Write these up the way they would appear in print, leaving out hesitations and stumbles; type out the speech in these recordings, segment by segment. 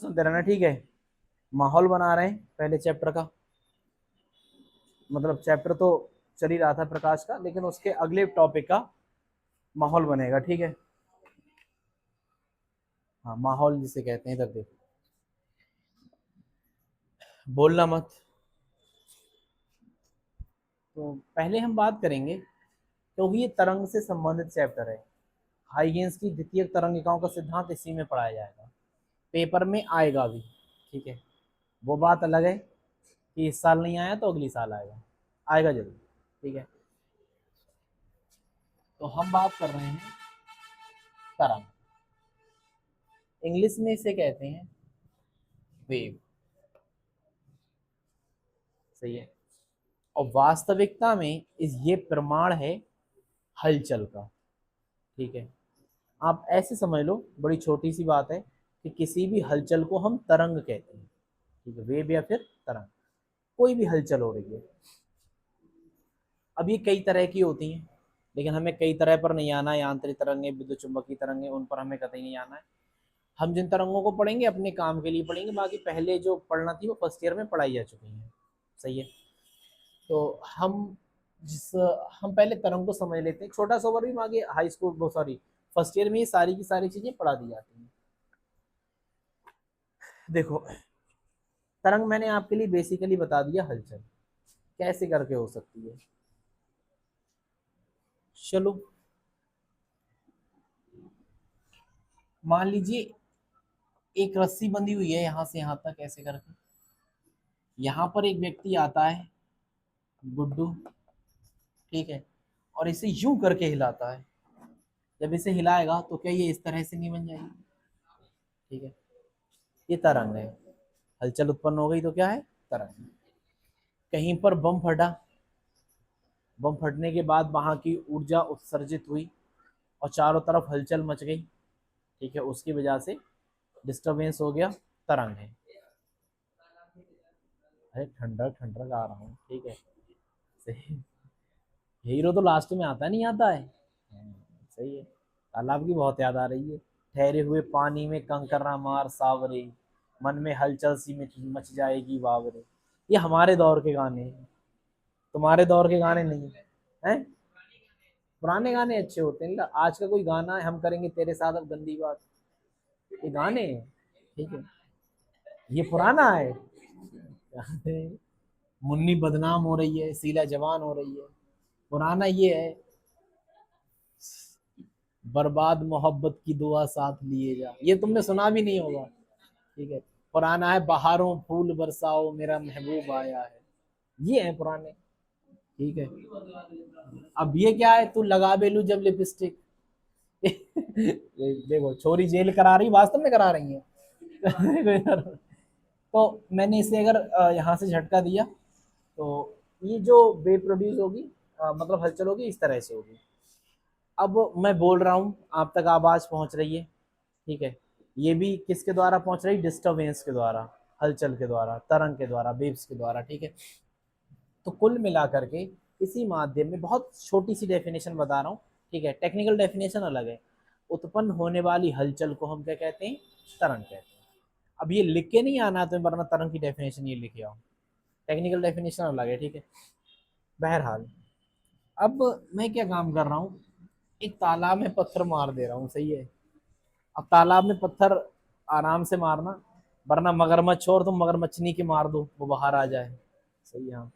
सुनते रहना, ठीक है। माहौल बना रहे हैं पहले चैप्टर का, मतलब चैप्टर तो चल ही रहा था प्रकाश का, लेकिन उसके अगले टॉपिक का माहौल बनेगा, ठीक है। हाँ, माहौल जिसे कहते हैं, इधर देखो, बोलना मत। तो पहले हम बात करेंगे, क्योंकि ये तरंग से संबंधित चैप्टर है। हाइगेंस की द्वितीय तरंगिकाओं का सिद्धांत इसी में पढ़ाया जाएगा, पेपर में आएगा भी, ठीक है। वो बात अलग है कि इस साल नहीं आया तो अगली साल आएगा, आएगा जरूर, ठीक है। तो हम बात कर रहे हैं तरंग, इंग्लिश में इसे कहते हैं वेव, सही है। और वास्तविकता में इस ये प्रमाण है हलचल का, ठीक है। आप ऐसे समझ लो, बड़ी छोटी सी बात है कि किसी भी हलचल को हम तरंग कहते हैं, ठीक है, वेव या फिर तरंग, कोई भी हलचल हो रही है। अब ये कई तरह की होती हैं, लेकिन हमें कई तरह पर नहीं आना है, यांत्रिक तरंगें, विद्युत चुंबकीय तरंगें, उन पर हमें कतई नहीं आना है। हम जिन तरंगों को पढ़ेंगे अपने काम के लिए पढ़ेंगे, बाकी पहले जो पढ़ना थी वो फर्स्ट ईयर में पढ़ाई जा चुकी है, सही है। तो जिस हम पहले तरंग को समझ लेते हैं, छोटा सा ओवर भी आगे हाई स्कूल वो सॉरी फर्स्ट ईयर में ये सारी की सारी चीजें पढ़ा दी जाती हैं। देखो, तरंग मैंने आपके लिए बेसिकली बता दिया हलचल कैसे करके हो सकती है। चलो, मान लीजिए एक रस्सी बंधी हुई है यहां से यहां तक ऐसे करके, यहां पर एक व्यक्ति आता है, गुड्डू, ठीक है, और इसे यूं करके हिलाता है। जब इसे हिलाएगा तो क्या ये इस तरह से नहीं बन जाएगी, ठीक है। ये तरंग है, हलचल उत्पन्न हो गई तो क्या है, तरंग। कहीं पर बम फटा, बम फटने के बाद वहां की ऊर्जा उत्सर्जित हुई और चारों तरफ हलचल मच गई, ठीक है, उसकी वजह से डिस्टरबेंस हो गया, तरंग है। अरे ठंडा ठंडा गा रहा हूँ, ठीक है, सही। हीरो तो लास्ट में आता नहीं आता है, सही है। तालाब की बहुत याद आ रही है, ठहरे हुए पानी में कंकरा मार सावरे, मन में हलचल सी मच जाएगी बावरे। ये हमारे दौर के गाने हैं, तुम्हारे दौर के गाने नहीं हैं। पुराने गाने अच्छे होते हैं, आज का कोई गाना है हम करेंगे तेरे साथ अब गंदी बात, ये गाने हैं, ठीक है। ये पुराना है, मुन्नी बदनाम हो रही है, सीला जवान हो रही है, पुराना ये है, बर्बाद मोहब्बत की दुआ साथ लिए जा, ये तुमने सुना भी नहीं होगा, ठीक है। पुराना है, बहारों फूल बरसाओ मेरा महबूब आया है, ये है पुराने, ठीक है। अब ये क्या है, तू लगा बेलू जब लिपस्टिक, देखो छोरी जेल करा रही, वास्तव में करा रही है। तो मैंने इसे अगर यहाँ से झटका दिया तो ये जो वेव प्रोड्यूस होगी, मतलब हलचल होगी, इस तरह से होगी। अब मैं बोल रहा हूँ, आप तक आवाज पहुंच रही है, ठीक है। ये भी किसके द्वारा पहुंच रही, डिस्टरबेंस के द्वारा, हलचल के द्वारा, तरंग के द्वारा, वेव्स के द्वारा, ठीक है। तो कुल मिलाकर के इसी माध्यम में, बहुत छोटी सी डेफिनेशन बता रहा हूँ, ठीक है, टेक्निकल डेफिनेशन अलग है। उत्पन्न होने वाली हलचल को हम क्या कहते हैं, तरंग कहते हैं। अब ये लिख के नहीं आना तो वरना तरंग की डेफिनेशन ये लिखे आओ, टेक्निकल डेफिनेशन अलग है, ठीक है। बहरहाल, अब मैं क्या काम कर रहा हूँ, एक तालाब में पत्थर मार दे रहा हूँ, सही है। अब तालाब में पत्थर आराम से मारना, वरना मगरमच्छ हो और तुम मगरमच्छनी के मार दो वो बाहर आ जाए, सही है। हाँ,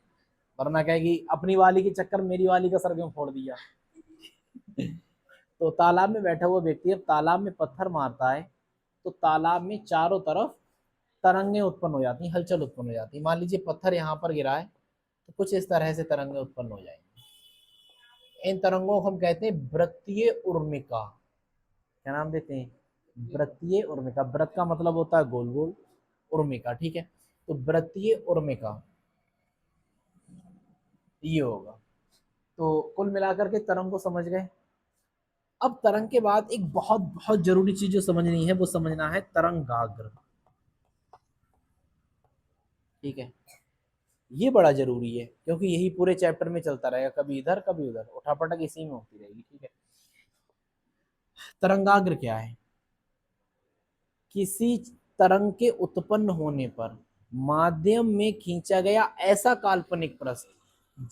वरना कहेगी अपनी वाली के चक्कर मेरी वाली का सर क्यों फोड़ दिया। तो तालाब में बैठा हुआ व्यक्ति अब तालाब में पत्थर मारता है, तो तालाब में चारों तरफ तरंगें उत्पन्न हो जाती हैं, हलचल उत्पन्न हो जाती है। मान लीजिए पत्थर यहाँ पर गिरा है, तो कुछ इस तरह से तरंगें उत्पन्न हो जाएंगी। इन तरंगों को हम कहते हैं वृत्तीय उर्मिका। क्या नाम देते हैं, वृत्तीय उर्मिका। व्रत का मतलब होता है गोल गोल, उर्मिका, ठीक है। तो वृत्तीय उर्मिका ये होगा। तो कुल मिलाकर के तरंग को समझ गए। अब तरंग के बाद एक बहुत बहुत जरूरी चीज जो समझनी है वो समझना है तरंगाग्र, ठीक है। ये बड़ा जरूरी है क्योंकि यही पूरे चैप्टर में चलता रहेगा, कभी इधर कभी उधर, उठापटक इसी में होती रहेगी, ठीक है। तरंगाग्र क्या है, किसी तरंग के उत्पन्न होने पर माध्यम में खींचा गया ऐसा काल्पनिक पृष्ठ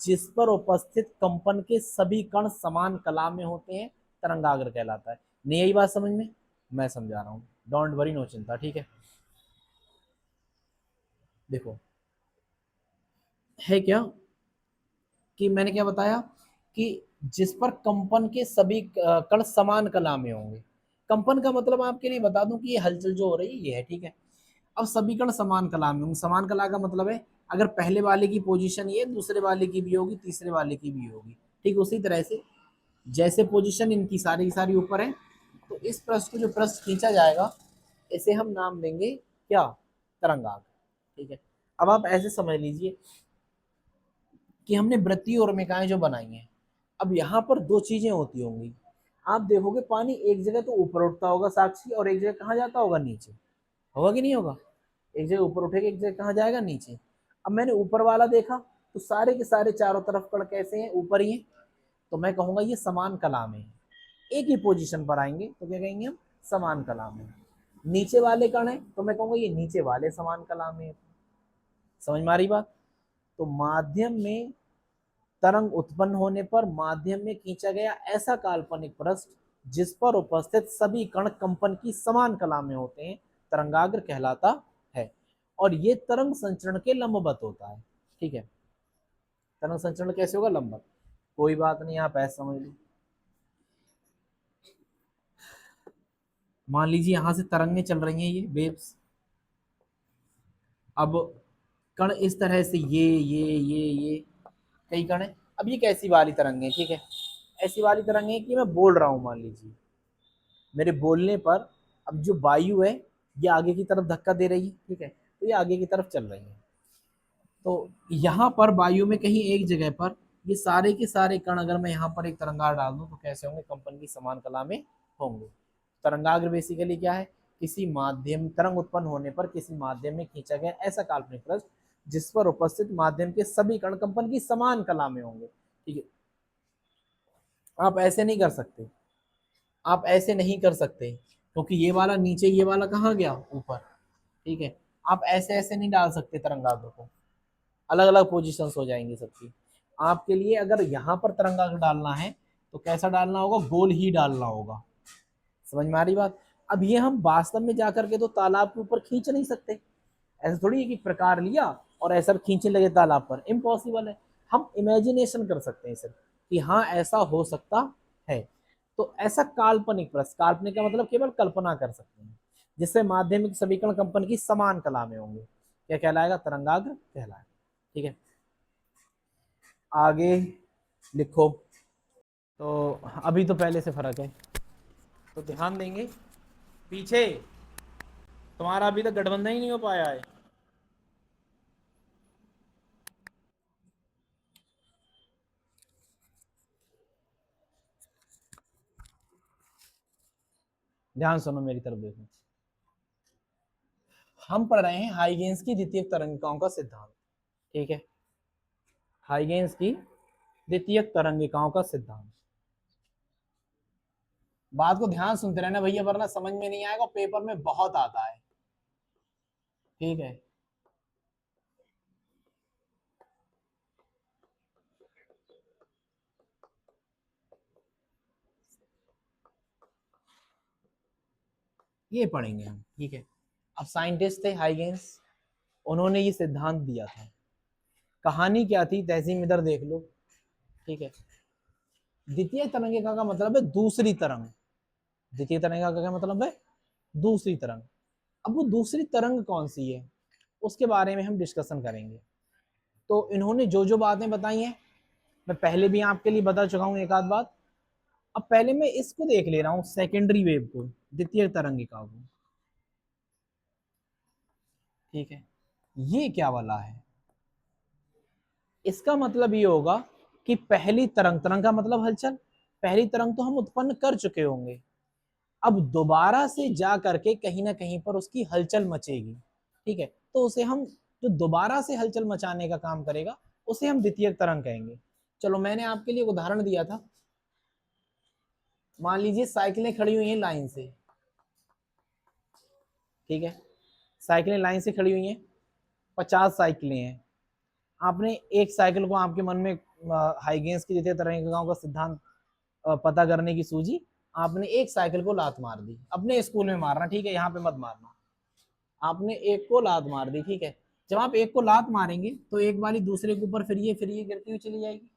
जिस पर उपस्थित कंपन के सभी कण समान कला में होते हैं तरंगाग्र कहलाता है। नहीं यही बात समझ में? मैं समझा रहा हूं, डोंट वरी, नो चिंता, ठीक है। देखो है क्या कि मैंने क्या बताया कि जिस पर कंपन के सभी कण समान कला में होंगे। कंपन का मतलब आपके लिए बता दूं कि ये हलचल जो हो रही है ये है, ठीक है। अब सभी कण समान कला में होंगे। समान कला का मतलब है अगर पहले वाले की पोजीशन ये, दूसरे वाले की भी होगी, तीसरे वाले की भी होगी, ठीक उसी तरह से जैसे पोजीशन इनकी सारी की सारी ऊपर है, तो इस पृष्ठ को जो पृष्ठ खींचा जाएगा इसे हम नाम देंगे क्या? तरंगाग्र, ठीक है। अब आप ऐसे समझ लीजिए कि हमने वृत्तीय और मेकाएं जो बनाई हैं, अब यहाँ पर दो चीजें होती होंगी। आप देखोगे पानी एक जगह तो ऊपर उठता होगा साक्षी, और एक जगह कहाँ जाता होगा? नीचे। होगा कि नहीं होगा? एक जगह ऊपर उठेगा, एक जगह कहाँ जाएगा? नीचे। अब मैंने ऊपर वाला देखा तो सारे के सारे चारों तरफ कण कैसे हैं? ऊपर ही है, तो मैं कहूंगा ये समान कला में है। एक ही पोजीशन पर आएंगे तो क्या कहेंगे हम? समान कला में। नीचे वाले कण है तो मैं कहूंगा ये नीचे वाले समान कला में। समझ में आ रही बात? तो माध्यम में तरंग उत्पन्न होने पर माध्यम में खींचा गया ऐसा काल्पनिक पृष्ठ जिस पर उपस्थित सभी कण कंपन की समान कला में होते हैं तरंगाग्र कहलाता है। और ये तरंग संचरण के लंबवत होता है, ठीक है। तरंग संचरण कैसे होगा? लंबवत। कोई बात नहीं, आप ऐसा समझ लो। मान लीजिए यहां से तरंगें चल रही हैं, ये वेव्स। अब कण इस तरह से ये कई कण है। अब ये कैसी वाली तरंगे, ठीक है, ऐसी वाली तरंगे कि मैं बोल रहा हूं, मान लीजिए मेरे बोलने पर अब जो वायु है ये आगे की तरफ धक्का दे रही है, ठीक है, तो ये आगे की तरफ चल रही है। तो यहाँ पर वायु में कहीं एक जगह पर ये सारे के सारे कण अगर मैं यहाँ पर एक तरंगाग्र डाल दूं तो कैसे होंगे? कंपन की समान कला में होंगे। तरंगाग्र बेसिकली क्या है? किसी माध्यम, तरंग उत्पन्न होने पर किसी माध्यम में खींचा गया ऐसा काल्पनिक पृष्ठ जिस पर उपस्थित माध्यम के सभी कण कंपन की समान कला में होंगे, ठीक है। आप ऐसे नहीं कर सकते, आप ऐसे नहीं कर सकते क्योंकि ये वाला नीचे, ये वाला कहाँ गया? ऊपर, ठीक है। आप ऐसे ऐसे नहीं डाल सकते तरंगाग्र को, अलग अलग पोजीशंस हो जाएंगी सबकी। आपके लिए अगर यहाँ पर तरंगाग्र डालना है तो कैसा डालना होगा? गोल ही डालना होगा। समझ में आ रही बात? अब ये हम वास्तव में जाकर के तो तालाब के ऊपर खींच नहीं सकते। ऐसा थोड़ी है कि प्रकार लिया और ऐसा खींचने लगे तालाब पर, इम्पॉसिबल है। हम इमेजिनेशन कर सकते हैं सिर्फ कि हाँ ऐसा हो सकता है। तो ऐसा काल्पनिक प्रश्न, काल्पनिक का मतलब केवल कल्पना कर सकते हैं, जिससे माध्यमिक समीकरण कंपन की समान कला में होंगे, क्या कहलाएगा? तरंगाग्र कहलाएगा, ठीक है। आगे लिखो। तो अभी तो पहले से फर्क है, तो ध्यान देंगे। पीछे तुम्हारा अभी तक गठबंधन ही नहीं हो पाया है। ध्यान सुनो, मेरी तरफ देखो। हम पढ़ रहे हैं हाइगेन्स की द्वितीय तरंगिकाओं का सिद्धांत, ठीक है। हाइगेन्स की द्वितीय तरंगिकाओं का सिद्धांत। बात को ध्यान सुनते रहना भैया, वरना समझ में नहीं आएगा, पेपर में बहुत आता है, ठीक है। ये पढ़ेंगे हम, ठीक है। अब साइंटिस्ट थे हाइगेन्स, उन्होंने ये सिद्धांत दिया था। कहानी क्या थी? तहजीब इधर देख लो, ठीक है। द्वितीय तरंगिका का मतलब है दूसरी तरंग। द्वितीय तरंगिका का क्या मतलब है? दूसरी तरंग। अब वो दूसरी तरंग कौन सी है उसके बारे में हम डिस्कशन करेंगे। तो इन्होंने जो जो बातें बताई हैं मैं पहले भी आपके लिए बता चुका हूं एक आध बात। अब पहले मैं इसको देख ले रहा हूं, सेकेंडरी वेव को, द्वितीय तरंगिका को, ठीक है। ये क्या वाला है? इसका मतलब ये होगा कि पहली तरंग, तरंग का मतलब हलचल, पहली तरंग तो हम उत्पन्न कर चुके होंगे, अब दोबारा से जा करके कहीं ना कहीं पर उसकी हलचल मचेगी, ठीक है। तो उसे हम, जो दोबारा से हलचल मचाने का काम करेगा उसे हम द्वितीय तरंग कहेंगे। चलो मैंने आपके लिए उदाहरण दिया था, मान लीजिए साइकिलें खड़ी हुई हैं लाइन से, ठीक है। साइकिलें लाइन से खड़ी हुई हैं, 50 साइकिलें हैं। आपने एक साइकिल को आपके मन में हाइगेंस की द्वितीय तरंगिकाओं का सिद्धांत पता करने की सूझी, आपने एक साइकिल को लात मार दी। अपने स्कूल में मारना, ठीक है, यहाँ पे मत मारना। आपने एक को लात मार दी, ठीक है। जब आप एक को लात मारेंगे तो एक वाली दूसरे के ऊपर फिर ये गिरती हुई चली जाएगी।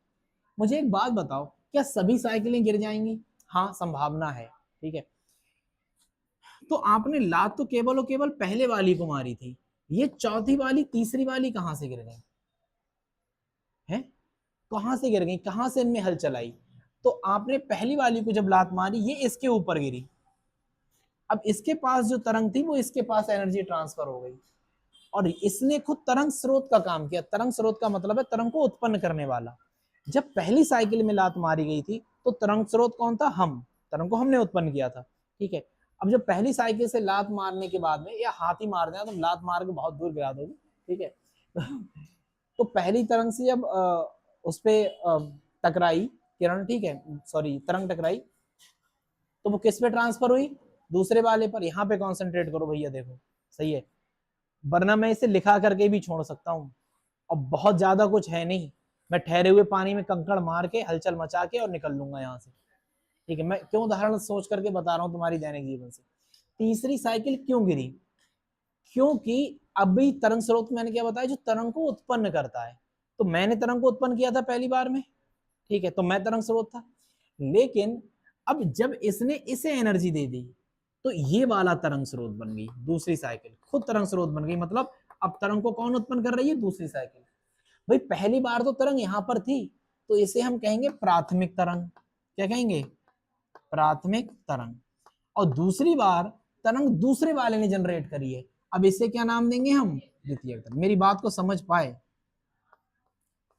मुझे एक बात बताओ, क्या सभी साइकिलें गिर जाएंगी? हाँ, संभावना है, ठीक है। तो आपने लात तो केवल और केवल पहले वाली को मारी थी, ये चौथी वाली तीसरी वाली कहां से गिर गई है? कहां से गिर गई, कहां से इनमें हल चलाई? तो आपने पहली वाली को जब लात मारी, ये इसके ऊपर गिरी, अब इसके पास जो तरंग थी वो इसके पास एनर्जी ट्रांसफर हो गई, और इसने खुद तरंग स्रोत का काम किया। तरंग स्रोत का मतलब है तरंग को उत्पन्न करने वाला। जब पहली साइकिल में लात मारी गई थी तो तरंग स्रोत कौन था? हम। तरंग को हमने उत्पन्न किया था, ठीक है। अब जब पहली साइकिल से लात मारने के बाद में, या हाथ ही मार देना, तो लात मार के बहुत दूर गिरा दोगे, ठीक है। तो पहली तरंग से जब उस पर टकराई किरण, ठीक है, सॉरी तरंग टकराई, तो वो किस पे ट्रांसफर हुई? दूसरे वाले पर। यहाँ पे कॉन्सेंट्रेट करो भैया, देखो सही है, वरना मैं इसे लिखा करके भी छोड़ सकता हूँ, और बहुत ज्यादा कुछ है नहीं, मैं ठहरे हुए पानी में कंकड़ मार के हलचल मचा के और निकल लूंगा यहाँ से, ठीक है। मैं क्यों उदाहरण सोच करके बता रहा हूँ तुम्हारी दैनिक जीवन से। तीसरी साइकिल क्यों गिरी? क्योंकि अभी तरंग स्रोत मैंने क्या बताया, जो तरंग को उत्पन्न करता है, तो मैंने तरंग को उत्पन्न किया था पहली बार में, ठीक है, तो मैं तरंग स्रोत था। लेकिन अब जब इसने इसे एनर्जी दे दी, तो ये वाला तरंग स्रोत बन गई, दूसरी साइकिल खुद तरंग स्रोत बन गई। मतलब अब तरंग को कौन उत्पन्न कर रही है? दूसरी साइकिल। भाई पहली बार तो तरंग यहां पर थी, तो इसे हम कहेंगे प्राथमिक तरंग। क्या कहेंगे? प्राथमिक तरंग। और दूसरी बार तरंग दूसरे वाले ने जनरेट करी है, अब इसे क्या नाम देंगे हम? द्वितीयक तरंग। मेरी बात को समझ पाए?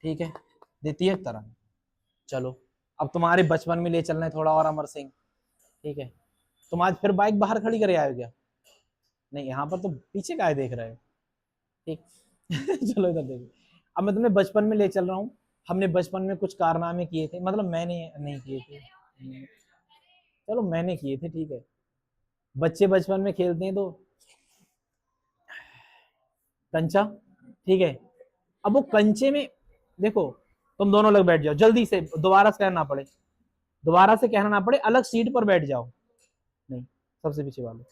ठीक है, द्वितीयक तरंग। चलो, अब तुम्हारे बचपन में ले चलना है थोड़ा और, अमर सिंह, ठीक है। तुम आज फिर बाइक बाहर खड़ी करे आए क्या? नहीं, यहाँ पर तो पीछे का देख रहे हो, ठीक। चलो इधर देखो, अब मैं तुम्हें बचपन में ले चल रहा हूँ। हमने बचपन में कुछ कारनामे किए थे, मतलब मैंने नहीं किए थे, चलो मैंने किए थे, ठीक है। बच्चे बचपन में खेलते हैं तो कंचा, ठीक है। अब वो कंचे में देखो, तुम दोनों लोग बैठ जाओ जल्दी से, दोबारा से कहना ना पड़े, दोबारा से कहना ना पड़े, अलग सीट पर बैठ जाओ। नहीं, सबसे पीछे वाले।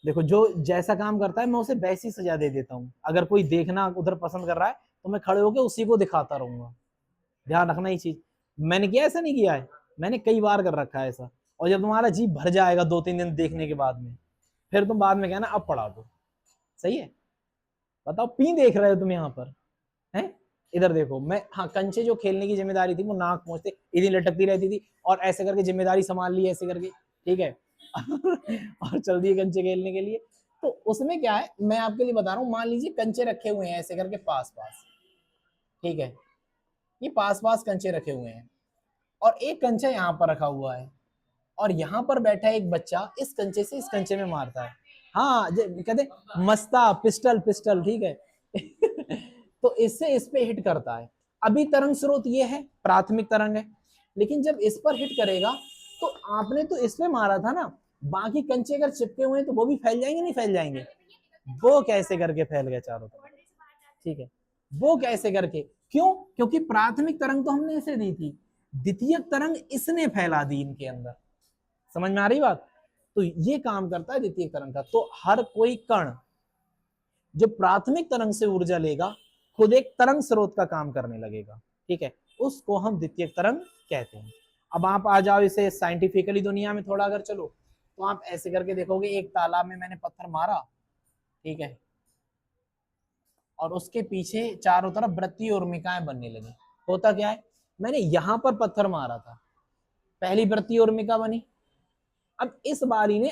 देखो, जो जैसा काम करता है मैं उसे वैसी सजा दे देता हूँ। अगर कोई देखना उधर पसंद कर रहा है तो मैं खड़े होकर उसी को दिखाता रहूंगा। ध्यान रखना ये चीज, मैंने किया ऐसा नहीं किया है, मैंने कई बार कर रखा है ऐसा। और जब तुम्हारा जी भर जाएगा 2-3 दिन देखने के बाद में, फिर तुम बाद में कहना अब पढ़ा दो। सही है? बताओ, पी देख रहे हो तुम यहाँ पर हैं? इधर देखो, मैं, हाँ, कंचे जो खेलने की जिम्मेदारी थी वो नाक पहुंचते इतनी लटकती रहती थी, और ऐसे करके जिम्मेदारी संभाल ली ऐसे करके, ठीक है। और चल दिए कंचे खेलने के लिए। तो उसमें क्या है, मैं आपके लिए बता रहा हूँ, मान लीजिए कंचे रखे हुए हैं ऐसे करके पास पास, ठीक है, ये पास पास कंचे रखे हुए हैं, और एक कंचा यहाँ पर रखा हुआ है, और यहाँ पर बैठा एक बच्चा इस कंचे से इस कंचे में मारता है। हाँ, कहते मस्ता, पिस्टल पिस्टल, ठीक है। तो इससे इस पे हिट करता है। अभी तरंग स्रोत ये है, प्राथमिक तरंग है, लेकिन जब इस पर हिट करेगा तो आपने तो इसमें मारा था ना, बाकी कंचे अगर चिपके हुए हैं तो वो भी फैल जाएंगे, नहीं फैल जाएंगे? वो कैसे करके फैल गए चारों तरफ, ठीक है। वो कैसे करके? क्यों? क्योंकि प्राथमिक तरंग तो हमने इसे दी थी, द्वितीय तरंग इसने फैला दी इनके अंदर। समझ में आ रही बात? तो ये काम करता है द्वितीय तरंग का। तो हर कोई कण जो प्राथमिक तरंग से ऊर्जा लेगा, खुद एक तरंग स्रोत का काम करने लगेगा, ठीक है, उसको हम द्वितीय तरंग कहते हैं। अब आप आ जाओ इसे साइंटिफिकली दुनिया में थोड़ा अगर चलो, तो आप ऐसे करके देखोगे, एक तालाब में मैंने पत्थर मारा, ठीक है, और उसके पीछे चारों तरफ वृत्तीय उर्मिकाएं बनने लगी। होता क्या है, मैंने यहां पर पत्थर मारा था, पहली वृत्तीय उर्मिका बनी, अब इस बारी ने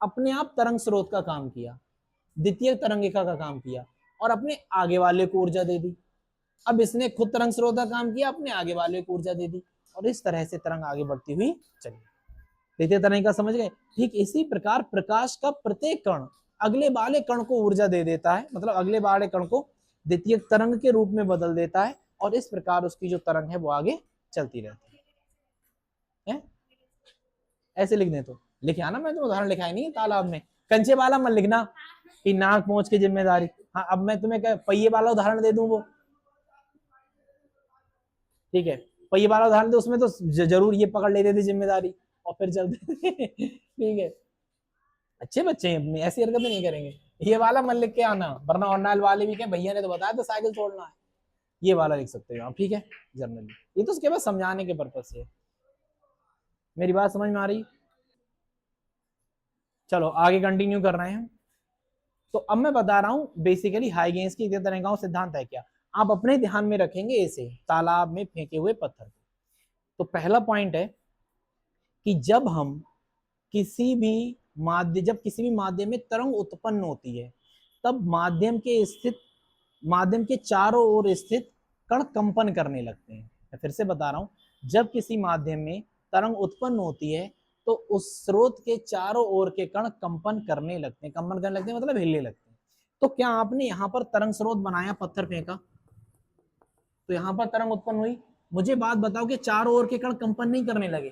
अपने आप तरंग स्रोत का काम किया, द्वितीय तरंगिका का काम किया, और अपने आगे वाले को ऊर्जा दे दी। अब इसने खुद तरंग स्रोत का काम किया, अपने आगे वाले को ऊर्जा दे दी, और इस तरह से तरंग आगे बढ़ती हुई चली। द्वितीय तरंगिका समझ गए? ठीक इसी प्रकार प्रकाश का प्रत्येक कण अगले वाले कण को ऊर्जा दे देता है, मतलब अगले वाले कण को द्वितीय तरंग के रूप में बदल देता है, और इस प्रकार उसकी जो तरंग है वो आगे चलती रहती है। ऐसे लिख दें तो लिखे आना, मैं तो उदाहरण लिखा ही नहीं है तालाब में। कंचे वाला मत लिखना कि नाक पहुंच की जिम्मेदारी। हाँ, अब मैं तुम्हें पहिए वाला उदाहरण दे दूं वो, ठीक है, पहिए वाला उदाहरण दे, उसमें तो जरूर ये पकड़ लेते थे जिम्मेदारी और फिर चलते थे ठीक है, अच्छे बच्चे हैं अपने, ऐसी हरकतें नहीं करेंगे। ये वाला मन लिख के आना, वरना ऑर्डिनल वाले भी कहें भैया ने तो बताया था साइकिल छोड़ना है, ये वाला लिख सकते हो आप, ठीक है, जनरली। ये तो उसके बाद समझाने के पर्पज से। मेरी बात समझ में आ रही? चलो आगे कंटिन्यू कर रहे हैं। तो अब मैं बता रहा हूं बेसिकली हाइगेन्स की तरह का सिद्धांत है क्या। आप अपने ध्यान में रखेंगे ऐसे तालाब में फेंके हुए पत्थर। तो पहला पॉइंट है कि जब किसी भी माध्यम में तरंग उत्पन्न होती है, तब माध्यम के चारों ओर स्थित कण कंपन करने लगते हैं। मैं फिर से बता रहा हूं, जब किसी माध्यम में तरंग उत्पन्न होती है तो उस स्रोत के चारों ओर के कण कंपन करने लगते हैं। कंपन करने लगते हैं मतलब हिलने लगते हैं। तो क्या आपने यहां पर तरंग स्रोत बनाया, पत्थर फेंका, तो यहां पर तरंग उत्पन्न हुई। मुझे बात बताओ कि चारों ओर के कण कंपन नहीं करने लगे,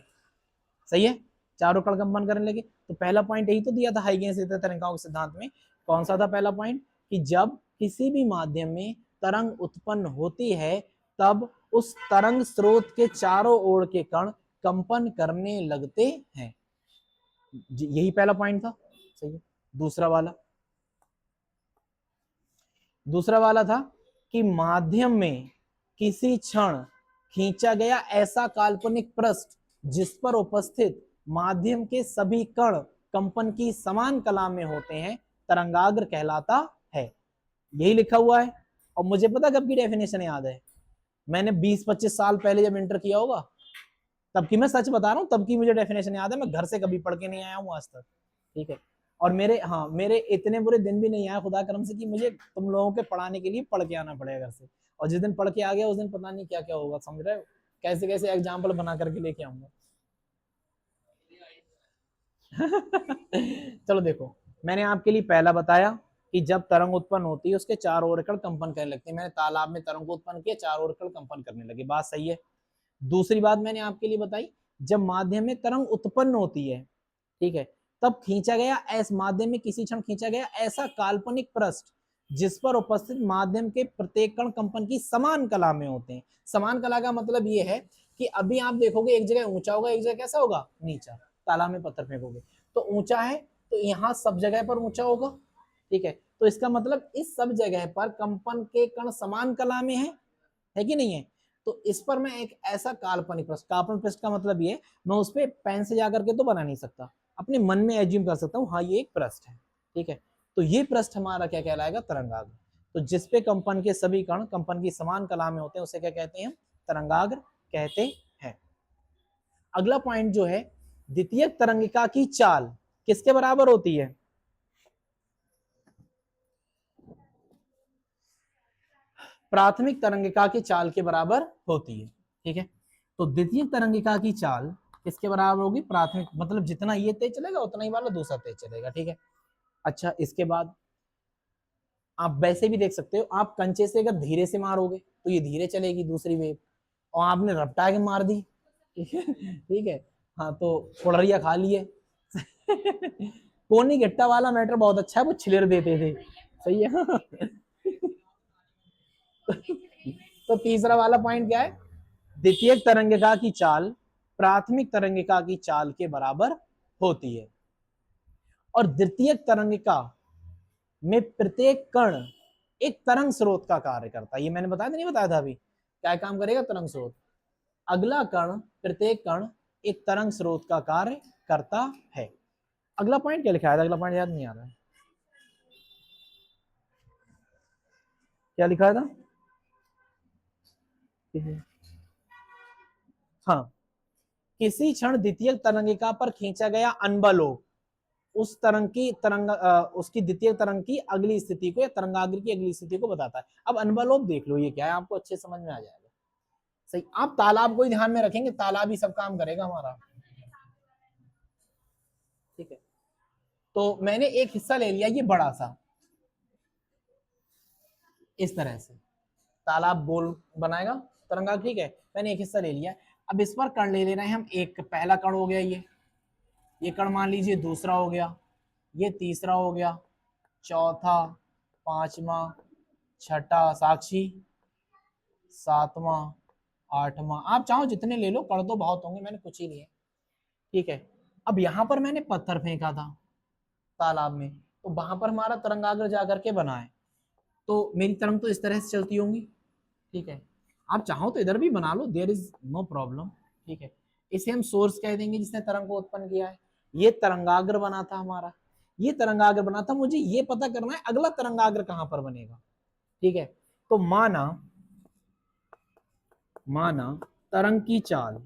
सही है, चारों कण कंपन करने लगे। तो पहला पॉइंट यही तो दिया था हाइगेन्स तरंगाओं के सिद्धांत में। कौन सा था पहला पॉइंट? कि जब किसी भी माध्यम में तरंग उत्पन्न होती है, तब उस तरंग स्रोत के चारों ओर के कण कंपन करने लगते हैं। यही पहला पॉइंट था, सही है। दूसरा वाला था कि माध्यम में किसी क्षण खींचा गया ऐसा काल्पनिक पृष्ठ जिस पर उपस्थित माध्यम के सभी कण कंपन की समान कला में होते हैं, तरंगाग्र कहलाता है। यही लिखा हुआ है। और मुझे पता कब की डेफिनेशन याद है, मैंने 20-25 साल पहले जब इंटर किया होगा तब की, मैं सच बता रहा हूँ, तब की मुझे डेफिनेशन याद है। मैं घर से कभी पढ़ के नहीं आया हूँ आज तक, ठीक है। और मेरे इतने बुरे दिन भी नहीं आए खुदा करम से कि मुझे तुम लोगों के पढ़ाने के लिए पढ़ के आना पड़ेगा घर से। और जिस दिन पढ़ के आ गया उस दिन पता नहीं क्या क्या होगा, समझ रहे हो, कैसे कैसे एग्जाम्पल बना करके लेके आऊंगा चलो देखो, मैंने आपके लिए पहला बताया कि जब तरंग उत्पन्न होती है उसके चारों ओर कण कंपन करने लगते हैं। मैंने तालाब में तरंग उत्पन्न किया, चारों ओर कण कंपन करने लगे, बात सही है। दूसरी बात मैंने आपके लिए बताई, जब माध्यम में तरंग उत्पन्न होती है, ठीक है, तब खींचा गया ऐसा माध्यम में किसी क्षण खींचा गया ऐसा काल्पनिक पृष्ठ जिस पर उपस्थित माध्यम के प्रत्येक कण कंपन की समान कला में होते हैं। समान कला का मतलब यह है कि अभी आप देखोगे एक जगह ऊंचा होगा, एक जगह कैसा होगा, नीचा। तालाब में पत्थर फेंकोगे तो ऊंचा है, तो यहाँ सब जगह पर ऊंचा होगा, ठीक है। तो इसका मतलब इस सब जगह पर कंपन के कण समान कला में है कि नहीं है। तो इस पर मैं एक ऐसा काल्पनिक पृष्ठ, काल्पनिक पृष्ठ का मतलब ये, मैं उस पर पेन से जाकर के तो बना नहीं सकता, अपने मन में एज्यूम कर सकता हूँ, हाँ ये एक पृष्ठ है, ठीक है। तो ये पृष्ठ हमारा क्या कहलाएगा, तरंगाग्र। तो जिसपे कंपन के सभी कण कंपन की समान कला में होते हैं उसे क्या कहते हैं, तरंगाग्र कहते हैं। अगला पॉइंट जो है, द्वितीय तरंगिका की चाल किसके बराबर होती है, प्राथमिक तरंगिका की चाल के बराबर होती है, ठीक है। तो द्वितीय तरंगिका की चाल किसके बराबर होगी, प्राथमिक, मतलब जितना ये तेज चलेगा उतना ही वाला दूसरा तेज चलेगा, ठीक है। अच्छा, इसके बाद आप वैसे भी देख सकते हो, आप कंचे से अगर धीरे से मारोगे तो ये धीरे चलेगी दूसरी वेव, और आपने रपटा के मार दी, ठीक है ठीक है, हाँ तो फुलरिया खा लिए कोनी गिट्टा वाला मैटर बहुत अच्छा है, वो छिलर देते थे, सही है तो तीसरा वाला पॉइंट क्या है, द्वितीय तरंगिका की चाल प्राथमिक तरंगिका की चाल के बराबर होती है। और द्वितीय तरंगिका में प्रत्येक कण एक तरंग स्रोत का कार्य करता है। ये मैंने बताया था, नहीं बताया था अभी, क्या काम करेगा, तरंग स्रोत। अगला कण, प्रत्येक कण एक तरंग स्रोत का कार्य करता है। अगला पॉइंट क्या लिखा है, अगला पॉइंट याद नहीं आ रहा है, क्या लिखा था, हाँ, किसी क्षण द्वितीय तरंगिका पर खींचा गया अनबलोक उस उसकी द्वितीय तरंग की अगली स्थिति को या तरंगाग्र की अगली स्थिति को बताता है। अब अनबलोप देख लो, ये क्या है, आपको अच्छे समझ में आ जाएगा, सही। आप तालाब को ही ध्यान में रखेंगे, तालाब ही सब काम करेगा हमारा, ठीक है। तो मैंने एक हिस्सा ले लिया, ये बड़ा सा, इस तरह से तालाब गोल बनाएगा तरंगा, ठीक है, मैंने एक हिस्सा ले लिया। अब इस पर कण ले लेना है हम, एक पहला कण हो गया ये, ये कण मान लीजिए दूसरा हो गया, ये तीसरा हो गया, चौथा, पांचवा, छठा, साक्षी, सातवां, आठवां, आप चाहो जितने ले लो, कण तो बहुत होंगे, मैंने कुछ ही लिए। ठीक है, अब यहां पर मैंने पत्थर फेंका था तालाब में, तो वहां पर हमारा तरंगाग्र जाकर के बना है, तो मेरी तरंग तो इस तरह से चलती होंगी। ठीक है, आप चाहो तो इधर भी बना लो, देयर इज नो प्रॉब्लम। ठीक है, इसे हम सोर्स कह देंगे जिसने तरंग को उत्पन्न किया है। ये तरंगाग्र बना था हमारा, ये तरंगाग्र बना था, मुझे ये पता करना है अगला तरंगाग्र कहां पर बनेगा। ठीक है, तो माना माना तरंग की चाल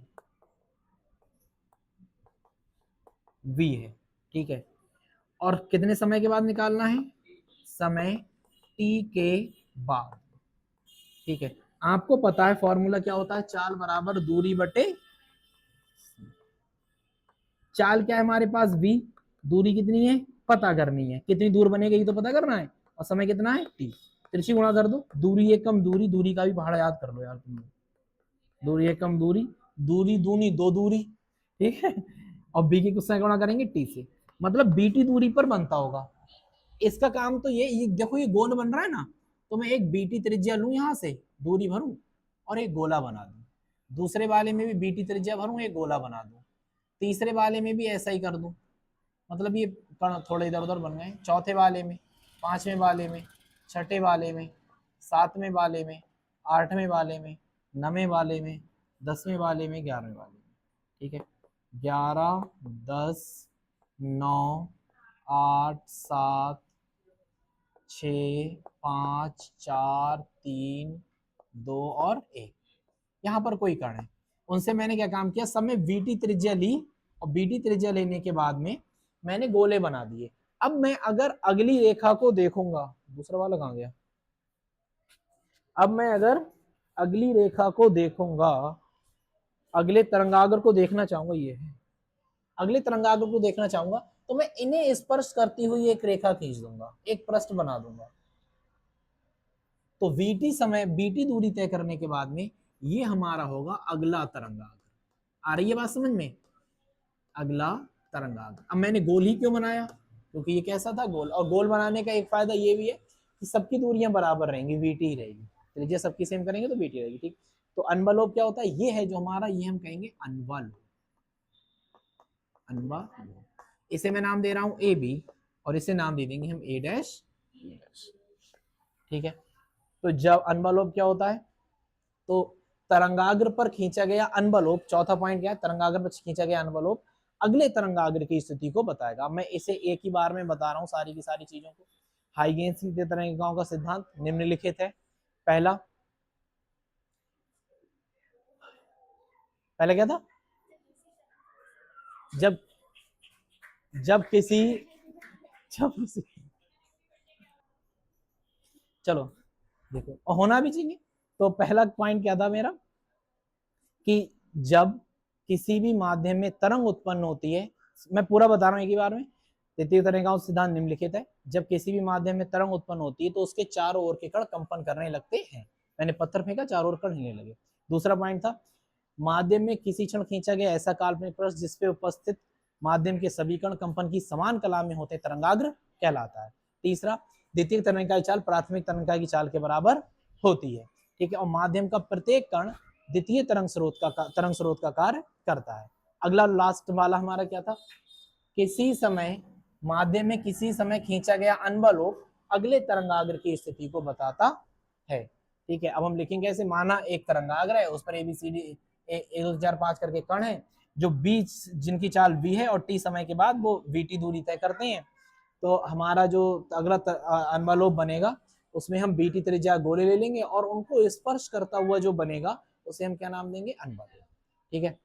v है। ठीक है, और कितने समय के बाद निकालना है, समय t के बाद। ठीक है, आपको पता है फॉर्मूला क्या होता है, चाल बराबर दूरी बटे, चाल क्या है हमारे पास v, दूरी कितनी है पता करनी है, कितनी दूर बनेगा ये तो पता करना है, और समय कितना है t, त्रिची गुणा कर दो, दूरी एक कम दूरी, दूरी का भी पहाड़ा याद कर लो यार तुम लोग, दूरी एक कम दूरी, दूरी दूनी दो दूरी। ठीक है, और b की कुछ से गुणा करेंगे t से, मतलब bt दूरी पर बनता होगा। इसका काम तो ये देखो ये गोल बन रहा है ना, तो मैं एक बीटी त्रिज्या लूं यहां से, दूरी भरूं और एक गोला बना दूं, दूसरे वाले में भी बीटी त्रिज्या भरूं, एक गोला बना दूं, तीसरे वाले में भी ऐसा ही कर दूं, मतलब ये कण थोड़े इधर उधर बन गए, चौथे वाले में, पांचवें वाले में, छठे वाले में, सातवें वाले में, आठवें वाले में, नवें वाले में, 10वें वाले में, 11वें वाले में। ठीक है, 11, 10, 9, 8, 7, 6, 5, 4, 3, 2 और 1, यहाँ पर कोई कण है, उनसे मैंने क्या काम किया, सब में वीटी त्रिज्या ली, और बीटी त्रिज्या लेने के बाद में मैंने गोले बना दिए। अब मैं अगर अगली रेखा को देखूंगा, दूसरा वाला कहां गया, अब मैं अगर अगली रेखा को देखूंगा, अगले तरंगाग्र को देखना चाहूंगा, ये है अगले तरंगाग्र को देखना चाहूंगा, तो मैं इन्हें स्पर्श करती हुई एक रेखा खींच दूंगा, एक पृष्ठ बना दूंगा, तो वीटी समय बीटी दूरी तय करने के बाद में ये हमारा होगा अगला तरंगाग्र। आ रही है बात समझ में, अगला तरंगाग्र। अब मैंने गोल ही क्यों बनाया, क्योंकि ये कैसा था, गोल, और गोल बनाने का एक फायदा ये भी है कि सबकी दूरियां बराबर रहेंगी, वीटी ही रहेगी, त्रिज्या सबकी सेम करेंगे तो वीटी रहेगी। ठीक, तो अनवलोप क्या होता है, ये है जो हमारा, ये हम कहेंगे अनवलोप, अनवलोप, इसे मैं नाम दे रहा हूं ए बी, और इसे नाम दे देंगे हम ए डैश, ठीक है। तो जब अनवलोप क्या होता है, तो तरंगाग्र पर खींचा गया अनवलोप, चौथा पॉइंट क्या है, तरंगाग्र पर खींचा गया अनवलोप अगले तरंगाग्र की स्थिति को बताएगा। मैं इसे एक ही बार में बता रहा हूं सारी की सारी चीजों को। हाइगेंस की तरंगिकाओं का सिद्धांत निम्नलिखित है। पहला, पहले क्या था, जब जब किसी जब किसी चलो देखो, और होना भी चाहिए। तो पहला पॉइंट क्या था मेरा, कि जब किसी भी माध्यम में तरंग उत्पन्न होती है, मैं पूरा बता रहा हूं एक ही बार में, तृतीय तरंगिकाओं सिद्धांत निम्नलिखित है। जब किसी भी माध्यम में तरंग उत्पन्न होती है तो उसके चारों ओर के कण कंपन करने लगते हैं। मैंने पत्थर फेंका, चारों ओर कण हिलने लगे। दूसरा पॉइंट था, माध्यम में किसी क्षण खींचा गया ऐसा काल्पनिक पृष्ठ जिसपे उपस्थित माध्यम के सभी कण कंपन की समान कला में होते तरंगाग्र कहलाता है। तीसरा, द्वितीय तरंगिका की चाल प्राथमिक तरंगिका की चाल के बराबर होती है। ठीक है, और माध्यम का प्रत्येक कण द्वितीय तरंग स्रोत का कार्य करता है। अगला लास्ट वाला हमारा क्या था, किसी समय माध्यम में किसी समय खींचा गया अनवलोप अगले तरंगाग्र की स्थिति को बताता है। ठीक है, अब हम लिखेंगे ऐसे, माना एक तरंगाग्र है, उस पर एबीसीडी 1 2 4 5 करके कण है, जो बी जिनकी चाल बी है, और टी समय के बाद वो वीटी दूरी तय करते हैं। तो हमारा जो अगला अनवलोप बनेगा उसमें हम बीटी त्रिज्या गोले ले लेंगे, और उनको स्पर्श करता हुआ जो बनेगा उसे हम क्या नाम देंगे, अनवलोप। ठीक है,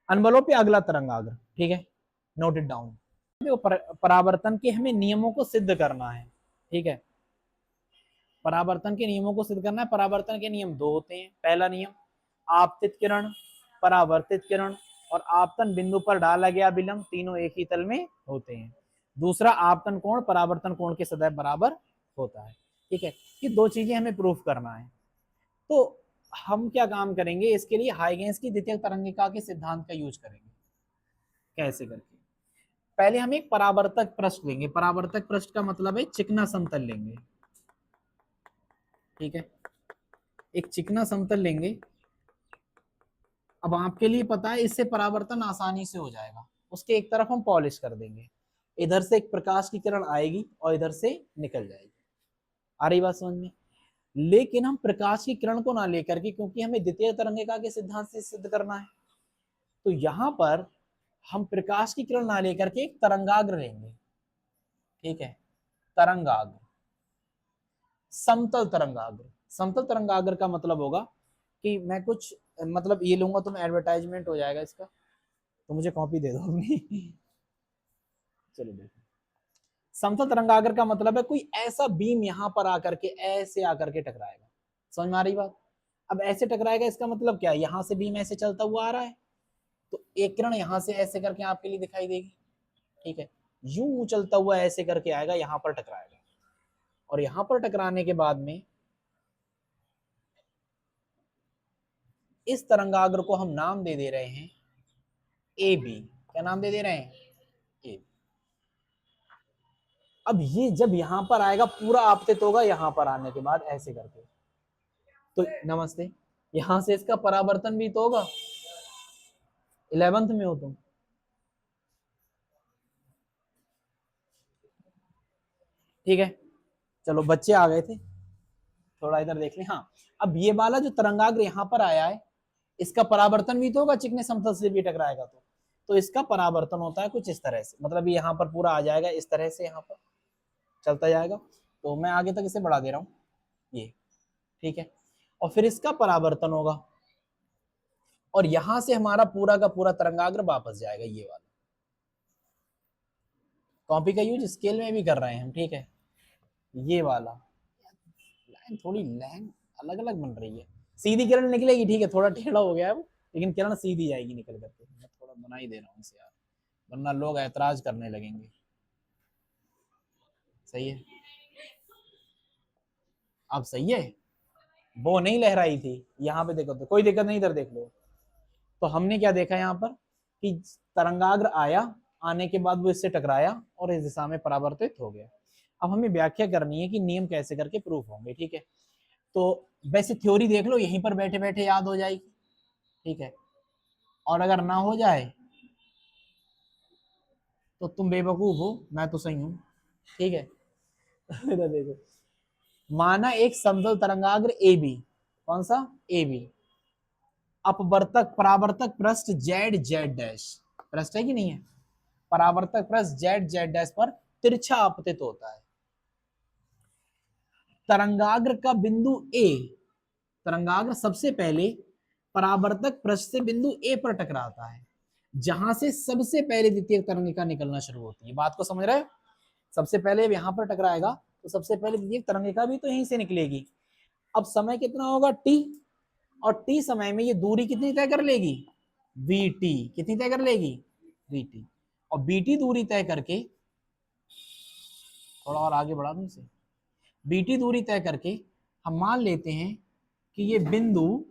अनवलोप या अगला तरंगाग्र। ठीक है, नोट इट डाउन। परावर्तन के हमें नियमों को सिद्ध करना है। ठीक है, परावर्तन के नियमों को सिद्ध करना है। परावर्तन के नियम दो होते हैं। पहला नियम, आपतित किरण, परावर्तित किरण और आपतन बिंदु पर डाला गया विलंब तीनों एक ही तल में होते हैं। दूसरा, आपतन कोण परावर्तन कोण के सदैव बराबर होता है। ठीक है, ये दो चीजें हमें प्रूफ करना है। तो हम क्या काम करेंगे इसके लिए, हाइगेंस की द्वितीय तरंगिका के सिद्धांत का यूज करेंगे। कैसे करके। पहले हम एक परावर्तक पृष्ठ लेंगे, परावर्तक पृष्ठ का मतलब है चिकना समतल लेंगे, ठीक है, एक चिकना समतल लेंगे। अब आपके लिए पता है इससे परावर्तन आसानी से हो जाएगा। उसके एक तरफ हम पॉलिश कर देंगे, इधर से एक प्रकाश की किरण आएगी और इधर से निकल जाएगी। आ रही बात समझ में? लेकिन हम प्रकाश की किरण को ना लेकर के, क्योंकि हमें द्वितीय तरंगिका के सिद्धांत से सिद्ध करना है, तो यहां पर हम प्रकाश की किरण ना लेकर के एक तरंगाग्र लेंगे, ठीक है, तरंगाग्र, समतल तरंगाग्र। समतल तरंगाग्र का मतलब होगा कि मैं कुछ मतलब ये लूंगा तो मैं एडवर्टाइजमेंट हो जाएगा इसका, तो मुझे कॉपी दे दो अपनी। चलो देखो, समतल तरंगाग्र का मतलब है कोई ऐसा बीम यहां पर आकर के ऐसे आकर के टकराएगा। समझ में आ रही बात? अब ऐसे टकराएगा इसका मतलब क्या है, यहां से बीम ऐसे चलता हुआ आ रहा है, तो एक किरण यहां से ऐसे करके आपके लिए दिखाई देगी, ठीक है, यूं चलता हुआ ऐसे करके आएगा, यहां पर टकराएगा, और यहां पर टकराने के बाद में इस तरंगाग्र को हम नाम दे रहे हैं ए बी। क्या नाम दे रहे हैं? ए। अब ये जब यहां पर आएगा पूरा आपतित होगा, यहां पर आने के बाद ऐसे करके, तो नमस्ते, यहां से इसका परावर्तन भी तो होगा। 11th में हो तुम? ठीक है, चलो बच्चे आ गए थे, थोड़ा इधर देख लें। हाँ, अब ये वाला जो तरंगाग्र यहां पर आया है, इसका परावर्तन भी तो होगा, चिकने समतल से भी टकराएगा तो इसका परावर्तन होता है कुछ इस तरह से, मतलब यहाँ पर पूरा आ जाएगा इस तरह से, यहाँ पर चलता जाएगा। तो मैं आगे तक इसे बढ़ा दे रहा हूँ, ये ठीक है, और फिर इसका परावर्तन होगा, और यहां से हमारा पूरा का पूरा तरंगाग्र वापस जाएगा, ये वाला। कॉपी का यूज स्केल में भी कर रहे हैं हम, ठीक है, ये वाला लाइन थोड़ी लाइन अलग अलग बन रही है। सीधी किरण निकलेगी, ठीक है, थोड़ा टेढ़ा हो गया है वो, लेकिन किरण सीधी जाएगी निकल करके। मैं थोड़ा बना ही दे रहा हूँ इसे यार, वरना लोग ऐतराज करने लगेंगे। सही है, अब सही है, वो नहीं लहराई थी, यहाँ पे देखो तो कोई दिक्कत नहीं, इधर देख लो। तो हमने क्या देखा यहाँ पर कि तरंगाग्र आया, आने के बाद वो इससे टकराया और इस दिशा में परावर्तित हो गया। अब हमें व्याख्या करनी है कि नियम कैसे करके प्रूफ होंगे, ठीक है। तो वैसे थ्योरी देख लो, यहीं पर बैठे बैठे याद हो जाएगी, ठीक है, और अगर ना हो जाए तो तुम बेवकूफ हो, मैं तो सही हूं, ठीक है। देखो, माना एक समतल तरंगाग्र ए बी, कौन सा? ए बी, अपवर्तक परावर्तक पृष्ठ जेड जेड डैश, पृष्ठ है कि नहीं है, परावर्तक पृष्ठ जेड जेड डैश पर तिरछा आपतित होता है। तरंगाग्र का बिंदु ए, तरंगाग्र सबसे पहले परावर्तक पृष्ठ से बिंदु ए पर टकराता है, जहां से सबसे पहले द्वितीय तरंगिका निकलना शुरू होती है। बात को समझ रहे हो? सबसे पहले यहां पर टकराएगा तो सबसे पहले द्वितीय तरंगिका भी तो यहीं से निकलेगी। अब समय कितना होगा? टी, और टी समय में ये दूरी कितनी तय कर लेगी? We T. कितनी तय कर लेगी? We T. और बी टी दूरी तय करके, थोड़ा और आगे बढ़ा दूं इसे, बी टी दूरी तय करके हम मान लेते हैं कि ये बिंदु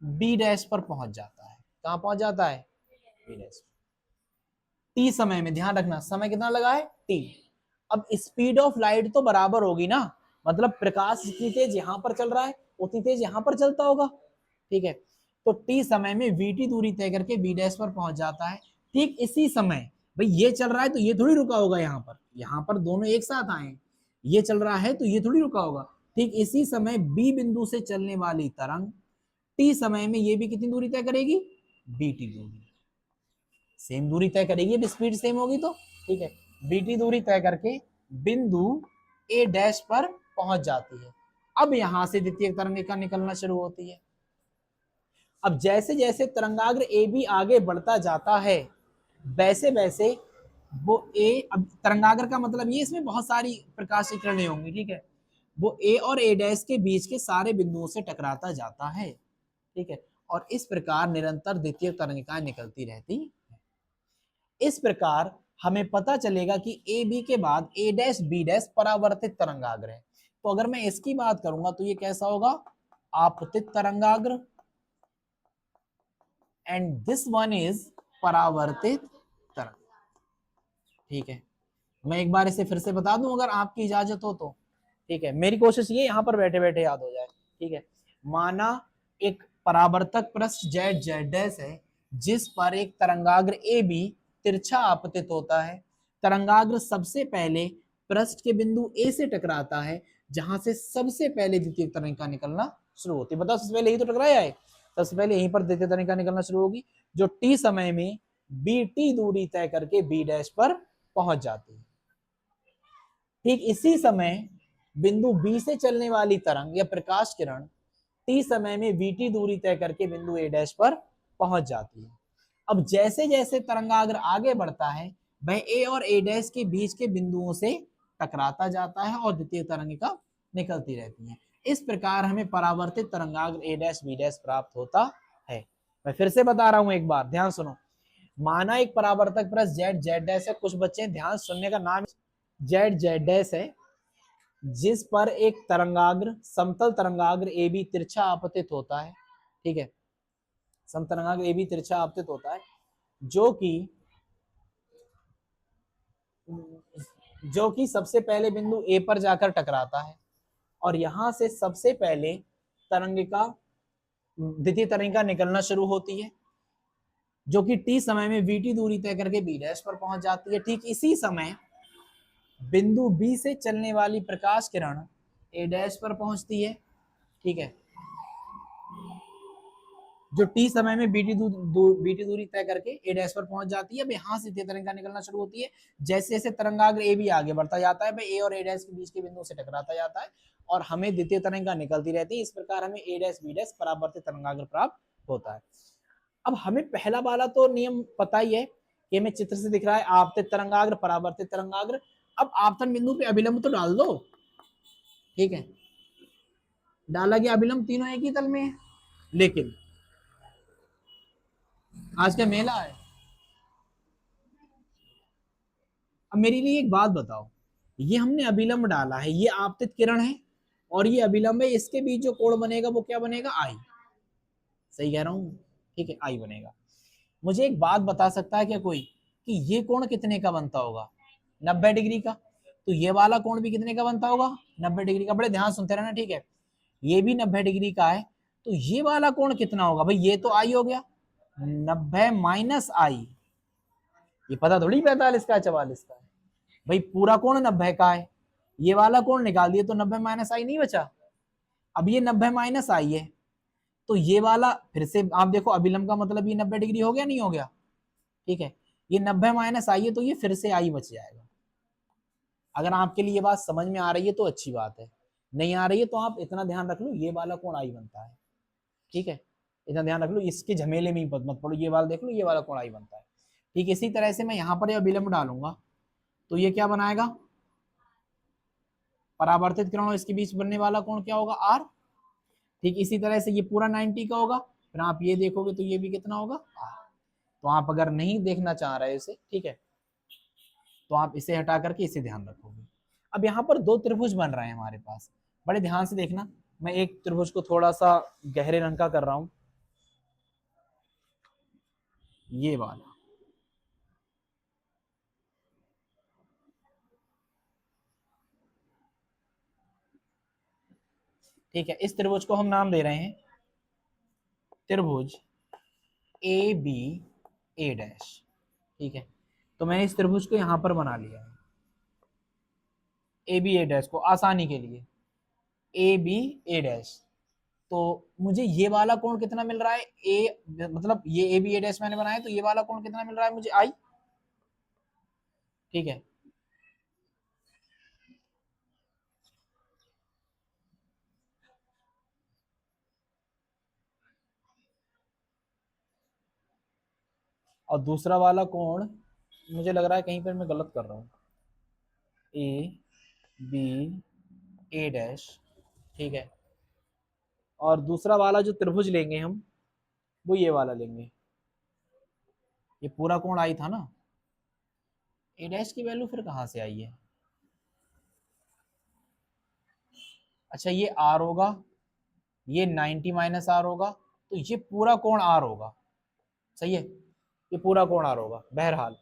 बी डैश पर पहुंच जाता है। कहां पहुंच जाता है? B dash. टी समय में, ध्यान रखना समय कितना लगा है? टी। अब स्पीड ऑफ लाइट तो बराबर होगी ना, मतलब प्रकाश जितनी तेज यहां पर चल रहा है उतनी तेज यहां पर चलता होगा, ठीक है। तो टी समय में वीटी दूरी तय करके बी डैश पर पहुंच जाता है। ठीक इसी समय, भाई ये चल रहा है तो ये थोड़ी रुका होगा, यहाँ पर दोनों एक साथ आए, ये चल रहा है तो ये थोड़ी रुका होगा। ठीक इसी समय बी बिंदु से चलने वाली तरंग टी समय में ये भी कितनी दूरी तय करेगी? बीटी दूरी, सेम दूरी तय करेगी, अब स्पीड सेम होगी तो, ठीक है। बीटी दूरी तय करके बिंदु ए डैश पर पहुंच जाती है। अब यहां से द्वितीय तरंगिका निकलना शुरू होती है। अब जैसे जैसे तरंगाग्र ए बी आगे बढ़ता जाता है, वैसे वैसे वो ए, अब तरंगाग्र का मतलब ये, इसमें बहुत सारी प्रकाश की किरणें होंगी, ठीक है, वो ए और ए डैश के बीच के सारे बिंदुओं से टकराता जाता है, ठीक है, और इस प्रकार निरंतर द्वितीय तरंगिकाएं निकलती रहती। इस प्रकार हमें पता चलेगा कि ए बी के बाद ए डैश बी डैश परावर्तित तरंगाग्र है। तो अगर मैं इसकी बात करूंगा तो ये कैसा होगा? आपतित तरंगाग्र, एंड दिस वन इज परावर्तित तरंग। ठीक है, मैं एक बार इसे फिर से बता दूं अगर आपकी इजाजत हो तो। ठीक है, मेरी कोशिश ये यहाँ पर बैठे बैठे याद हो जाए। ठीक है, माना एक परावर्तक पृष्ठ जेड जेड डैश है जिस पर एक तरंगाग्र ए बी तिरछा आपतित होता है। तरंगाग्र सबसे पहले पृष्ठ के बिंदु ए से टकराता है जहां से सबसे पहले द्वितीय तरंगिका निकलना शुरू होती है। बताओ सबसे पहले यही तो टकराया है, सबसे पहले यहीं पर द्वितीय तरंगिका निकलना शुरू होगी जो टी समय में बी टी दूरी तय करके बी डैश पर पहुंच जाती है। ठीक इसी समय बिंदु बी से चलने वाली तरंग या प्रकाश किरण टी समय में वीटी दूरी तय करके बिंदु ए डैश पर पहुंच जाती है। अब जैसे जैसे तरंगाग्र आगे बढ़ता है वह ए और ए डैश के बीच के बिंदुओं से टकराता जाता है और द्वितीय तरंगिका निकलती रहती है। इस प्रकार हमें परावर्तित तरंगाग्र ए डैश बी डैश प्राप्त होता है। मैं फिर से बता रहा हूं, एक बार ध्यान सुनो। माना एक परावर्तक पृष्ठ जेड जेड डैश है, कुछ बच्चे ध्यान सुनने का नाम, जेड जेड डैश है जिस पर एक तरंगाग्र समतल तरंगाग्र ए बी तिरछा आपतित होता है। ठीक है, समतल तरंगाग्र ए बी तिरछा आपतित होता है जो कि सबसे पहले बिंदु ए पर जाकर टकराता है और यहां से सबसे पहले तरंगिका द्वितीय तरंगिका निकलना शुरू होती है जो कि टी समय में वीटी दूरी तय करके बी डैश पर पहुंच जाती है। ठीक इसी समय बिंदु बी से चलने वाली प्रकाश किरण ए डैश पर पहुंचती है। ठीक है, जो टी समय में बीटी दूरी तय करके ए डैश पर पहुंच जाती है। अब यहां से तरंगिका निकलना शुरू होती है। जैसे जैसे तरंगाग्र ए भी आगे बढ़ता जाता है ए और ए डैश के बीच के बिंदु से टकराता जाता है और हमें द्वितीय तरंगिका निकलती रहती है। इस प्रकार हमें ए डैश बी डैश परावर्तित तरंगाग्र प्राप्त होता है। अब हमें पहला वाला तो नियम पता ही है कि हमें चित्र से दिख रहा है आपतित तरंगाग्र परावर्तित तरंगाग्र। अब आपतन बिंदु पे अभिलंब तो डाल दो। ठीक है, डाला गया अभिलंब तीनों एक ही तल में है। लेकिन आज का मेला है। अब मेरे लिए एक बात बताओ, ये हमने अभिलंब डाला है, ये आपतित किरण है और ये अभिलंब है, इसके बीच जो कोण बनेगा वो क्या बनेगा, आई। सही कह रहा हूं? ठीक है, आई बनेगा। मुझे एक बात बता सकता है क्या कोई कि ये कोण कितने का बनता होगा? 90 डिग्री का। तो ये वाला कोण भी कितने का बनता होगा? 90 डिग्री का। बड़े ध्यान सुनते रहना। ठीक है, ये भी 90 डिग्री का है तो ये वाला कोण कितना होगा भाई? ये तो आई हो गया, 90 माइनस आई। ये पता थोड़ी 45 का 44 का है भाई, पूरा कोण 90 का है। ये वाला कोण निकाल दिए तो 90 माइनस आई नहीं बचा। अब ये 90 माइनस आई है तो ये वाला फिर से आप देखो, अभिलंब का मतलब ये 90 डिग्री हो गया नहीं हो गया? ठीक है, ये 90 माइनस आई है तो ये फिर से आई बच जाएगा। अगर आपके लिए ये बात समझ में आ रही है तो अच्छी बात है, नहीं आ रही है तो आप इतना ध्यान रख लो ये वाला कोण आई बनता है। ठीक है, इतना ध्यान रख लो, इसके झमेले में ही मत पड़ो, ये वाला देख लो ये वाला कोण आई बनता है। ठीक, इसी तरह से मैं यहाँ पर यह अभिलंब डालूंगा तो ये क्या बनाएगा? परावर्तित किरणों इसके बीच बनने वाला कोण क्या होगा? आर। ठीक, इसी तरह से ये पूरा 90 का होगा, फिर आप ये देखोगे तो ये भी कितना होगा? आर। तो आप अगर नहीं देखना चाह रहे इसे, ठीक है, तो आप इसे हटा करके इसे ध्यान रखोगे। अब यहाँ पर दो त्रिभुज बन रहे हैं हमारे पास, बड़े ध्यान से देखना। मैं एक त्रिभुज को थोड़ा सा गहरे रंग का कर रहा हूं, ये वाला। ठीक है, इस त्रिभुज को हम नाम दे रहे हैं त्रिभुज ए बी ए डैश। ठीक है, तो मैंने इस त्रिभुज को यहां पर बना लिया है ए बी ए डैश को आसानी के लिए, ए बी ए डैश। तो मुझे ये वाला कोण कितना मिल रहा है? ए मतलब ये ए बी ए डैश मैंने बनाया तो ये वाला कोण कितना मिल रहा है मुझे? आई। ठीक है, और दूसरा वाला कोण मुझे लग रहा है कहीं पर मैं गलत कर रहा हूं, ए बी ए डैश। ठीक है, और दूसरा वाला जो त्रिभुज लेंगे हम वो ये वाला लेंगे, ये पूरा कोण आई था ना। ए डैश की वैल्यू फिर कहां से आई है? अच्छा, ये आर होगा, ये 90 माइनस आर होगा, तो ये पूरा कोण आर होगा। सही है, ये पूरा कोण आर होगा। बहरहाल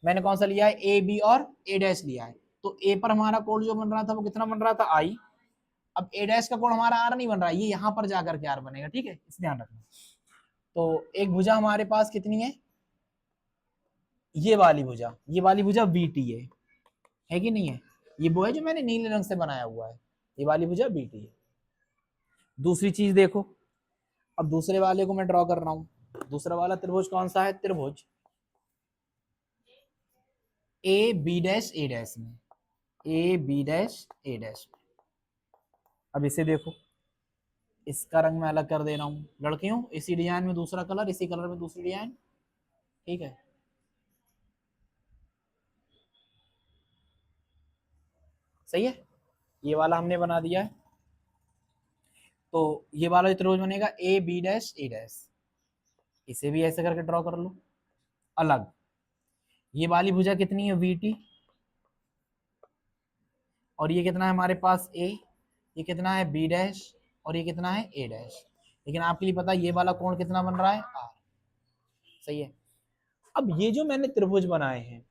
मैंने कौन सा लिया है, ए बी और ए डैश लिया है। तो ए पर हमारा कोण जो बन रहा था वो कितना बन रहा था, आई। अब ए डैश का कोण हमारा आर नहीं बन रहा है, ये यहां पर जाकर के आर बनेगा, ठीक है, इस ध्यान रखना। तो एक भुजा हमारे पास कितनी है, ये वाली भुजा, ये वाली भुजा बीटी है कि नहीं है, ये वो है जो मैंने नीले रंग से बनाया हुआ है, ये वाली भुजा बीटी है। दूसरी चीज देखो, अब दूसरे वाले को मैं ड्रॉ कर रहा हूं। दूसरा वाला त्रिभुज कौन सा है, त्रिभुज A B dash A dash में, A B dash A dash में। अब इसे देखो, इसका रंग मैं अलग कर दे रहा हूं, लड़कियों इसी डिजाइन में दूसरा कलर, इसी कलर में दूसरी डिजाइन, ठीक है। सही है, ये वाला हमने बना दिया है। तो ये वाला जो त्रिभुज बनेगा A B dash A dash, इसे भी ऐसे करके ड्रॉ कर लो अलग। ये वाली भुजा कितनी है, वीटी, और ये कितना है हमारे पास ए, ये कितना है बी डैश, और ये कितना है ए डैश। लेकिन आपके लिए पता है ये वाला कोण कितना बन रहा है, आर। सही है। अब ये जो मैंने त्रिभुज बनाए हैं,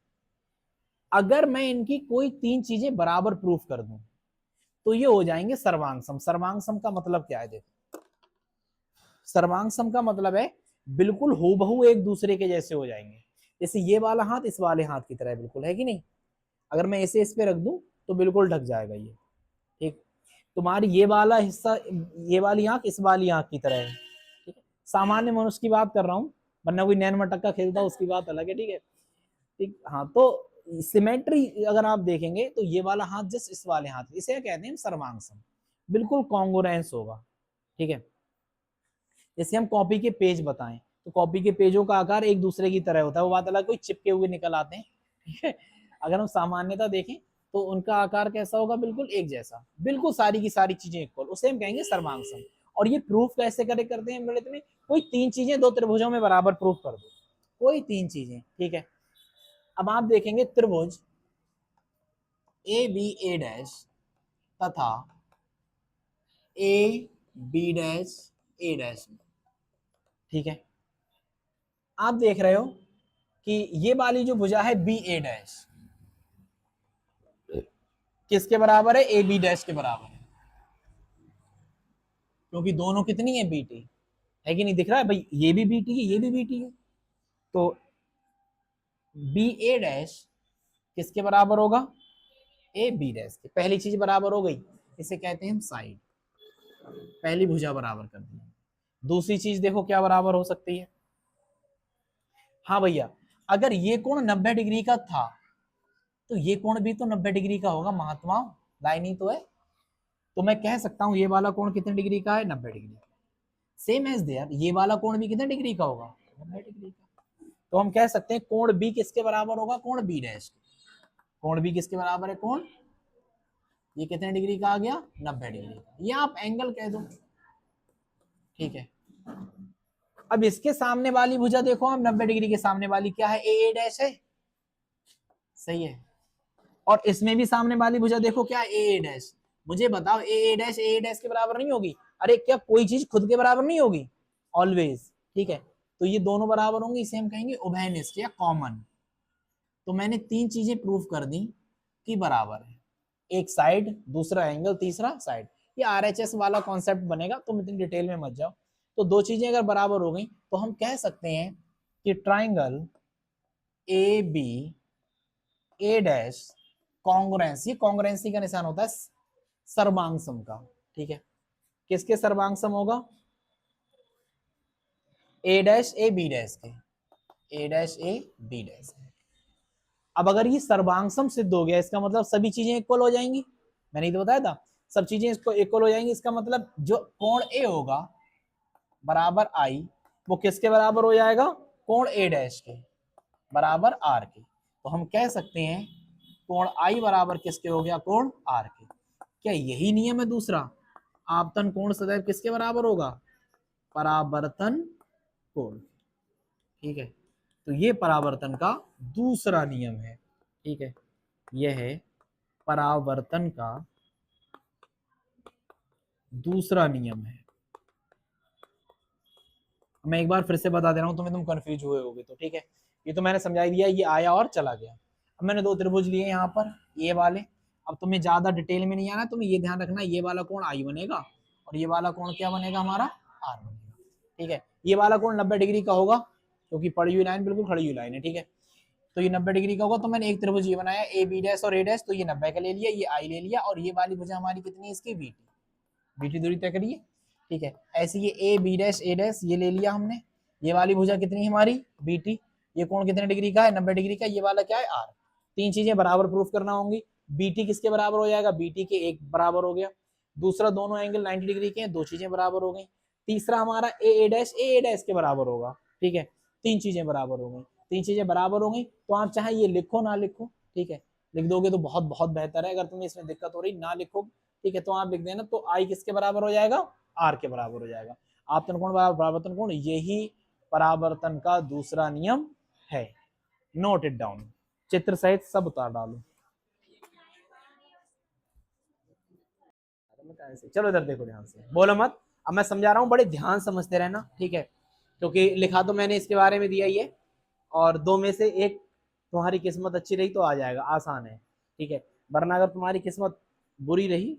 अगर मैं इनकी कोई तीन चीजें बराबर प्रूफ कर दूं तो ये हो जाएंगे सर्वांग सम। सर्वांग सम का मतलब क्या है, देखो, सर्वांग सम का मतलब है बिल्कुल हूबहू एक दूसरे के जैसे हो जाएंगे। जैसे ये वाला हाथ इस वाले हाथ की तरह बिल्कुल, है कि नहीं, अगर मैं इसे इस पे रख दूं तो बिल्कुल ढक जाएगा ये, ठीक। तुम्हारी ये वाला हिस्सा, ये वाली आंख इस वाली आंख की तरह है, ठीक है। सामान्य मनुष्य की बात कर रहा हूँ, वरना कोई नैन मटक्का खेलता उसकी बात अलग है, ठीक है, ठीक। हाँ, तो सिमेट्री अगर आप देखेंगे तो ये वाला हाथ जस्ट इस वाले हाथ, इसे कहते हैं सर्वांग सम, बिल्कुल कॉन्ग्रुएंस होगा, ठीक है। जैसे हम कॉपी के पेज बताएं तो कॉपी के पेजों का आकार एक दूसरे की तरह होता है, वो बात अलग, कोई चिपके हुए निकल आते हैं, ठीक है। अगर हम सामान्यता देखें तो उनका आकार कैसा होगा, बिल्कुल एक जैसा, बिल्कुल सारी की सारी चीजें इक्वल, उसे हम कहेंगे सर्वांग सम। और ये प्रूफ कैसे करते हैं गणित में, कोई तीन चीजें दो त्रिभुजों में बराबर प्रूफ कर दो, कोई तीन चीजें, ठीक है। अब आप देखेंगे त्रिभुज ए बी ए डैश तथा A B dash A dash, ठीक है। आप देख रहे हो कि ये वाली जो भुजा है बी ए डैश किसके बराबर है, ए बी डैश के बराबर है, क्योंकि दोनों कितनी है, बीटी, है कि नहीं, दिख रहा है भाई, ये भी बीटी है ये भी बीटी है। तो बी ए डैश किसके बराबर होगा, ए बी डैश के। पहली चीज बराबर हो गई, इसे कहते हैं हम साइड, पहली भुजा बराबर कर दी। दूसरी चीज देखो क्या बराबर हो सकती है, हाँ भैया, अगर ये कोण 90 डिग्री का था तो ये कोण भी तो 90 डिग्री का होगा महात्मा, लाइन ही तो है। तो मैं कह सकता हूं ये वाला कोण कितने डिग्री का है, 90 डिग्री का। सेम एज देयर ये वाला कोण भी कितने डिग्री का होगा, 90 डिग्री का। तो हम कह सकते हैं कोण बी किसके बराबर होगा, कोण बी डैश। कोण बी किसके बराबर है, कोण, ये कितने डिग्री का आ गया, 90 डिग्री का, ये आप एंगल कह दो, ठीक है। अब इसके सामने वाली भुजा देखो, हम 90 डिग्री के सामने वाली क्या है, ए डैश है, सही है। और इसमें भी सामने वाली भुजा देखो क्या है, ए डैश। मुझे बताओ ए डैश के बराबर नहीं होगी, अरे क्या कोई चीज खुद के बराबर नहीं होगी, ऑलवेज, ठीक है। तो ये दोनों बराबर होंगे, इसे हम कहेंगे उभयनिष्ठ या कॉमन। तो मैंने तीन चीजें प्रूफ कर दी कि बराबर है, एक साइड, दूसरा एंगल, तीसरा साइड। ये आरएचएस वाला कॉन्सेप्ट बनेगा, तुम इतनी डिटेल में मत जाओ। तो दो चीजें अगर बराबर हो गई तो हम कह सकते हैं कि triangle A B A dash congruence, ये कॉन्ग्रुएंसी का निशान होता है सर्वांग सम का, ठीक है। किसके सर्वांग सम होगा, A dash A B dash के, ए डैश ए बी डैश। अब अगर ये सर्वांग सम सिद्ध हो गया, इसका मतलब सभी चीजें इक्वल हो जाएंगी, मैंने तो बताया था सब चीजें इसको इक्वल हो जाएंगी। इसका मतलब जो कोण ए होगा बराबर आई, वो किसके बराबर हो जाएगा, कोण ए डैश के बराबर आर के। तो हम कह सकते हैं कोण आई बराबर किसके हो गया, कोण आर के। क्या यही नियम है दूसरा, आपतन कोण सदैव किसके बराबर होगा, परावर्तन कोण, ठीक है। तो ये परावर्तन का दूसरा नियम है, ठीक है, यह है परावर्तन का दूसरा नियम है। मैं एक बार फिर से बता दे रहा हूं, तुम्हें तुम कंफ्यूज हुए होगे तो, ठीक है। ये तो मैंने समझा दिया, ये आया और चला गया। अब मैंने दो त्रिभुज लिए यहाँ पर ये वाले। अब तुम्हें ज्यादा डिटेल में नहीं आना, तुम्हें ये ध्यान रखना ये वाला कोण आई बनेगा और ये वाला कोण क्या बनेगा हमारा, आर बनेगा। ठीक है, ये वाला कोण 90 डिग्री का होगा क्योंकि पड़ी हुई लाइन बिल्कुल खड़ी हुई लाइन है। ठीक है, तो ये 90 डिग्री का होगा। तो मैंने एक त्रिभुज ये बनाया ए बी डैश और ए डैश, तो ये 90 का ले लिया, ये आई ले लिया, और ये वाली भुजा हमारी कितनी है इसकी, बी टी। बी टी दूरी तय करिए। ठीक है, ऐसे ये A B dash A dash ये ले लिया हमने, ये वाली भुजा कितनी है हमारी, बी टी। ये कोण कितने डिग्री का है, 90 डिग्री का। ये वाला क्या है, आर। तीन चीजें बराबर प्रूफ करना होंगी। बी टी किसके बराबर हो जाएगा, बी टी के एक बराबर हो गया। दूसरा, दोनों एंगल 90 डिग्री के हैं, दो चीजें बराबर हो गई। तीसरा हमारा ए डैश के बराबर होगा। ठीक है, तीन चीजें बराबर हो गई। तीन चीजें बराबर हो गई तो आप चाहे ये लिखो ना लिखो, ठीक है, लिख दोगे तो बहुत बहुत बेहतर है। अगर तुम्हें इसमें दिक्कत हो रही ना लिखो, ठीक है, तो आप लिख देना, तो आई किसके बराबर हो जाएगा, आर के बराबर हो जाएगा। आपतन कोण परावर्तन कोण, यही परावर्तन का दूसरा नियम है। नोट इट डाउन, चित्र सहित सब उतार डालो। चलो इधर देखो ध्यान से, बोलो मत। अब मैं समझा रहा हूँ, बड़े ध्यान समझते रहना, ठीक है, क्योंकि लिखा तो मैंने इसके बारे में दिया ही है, और दो में से एक तुम्हारी किस्मत अच्छी रही तो आ जाएगा, आसान है। ठीक है, वरना अगर तुम्हारी किस्मत बुरी रही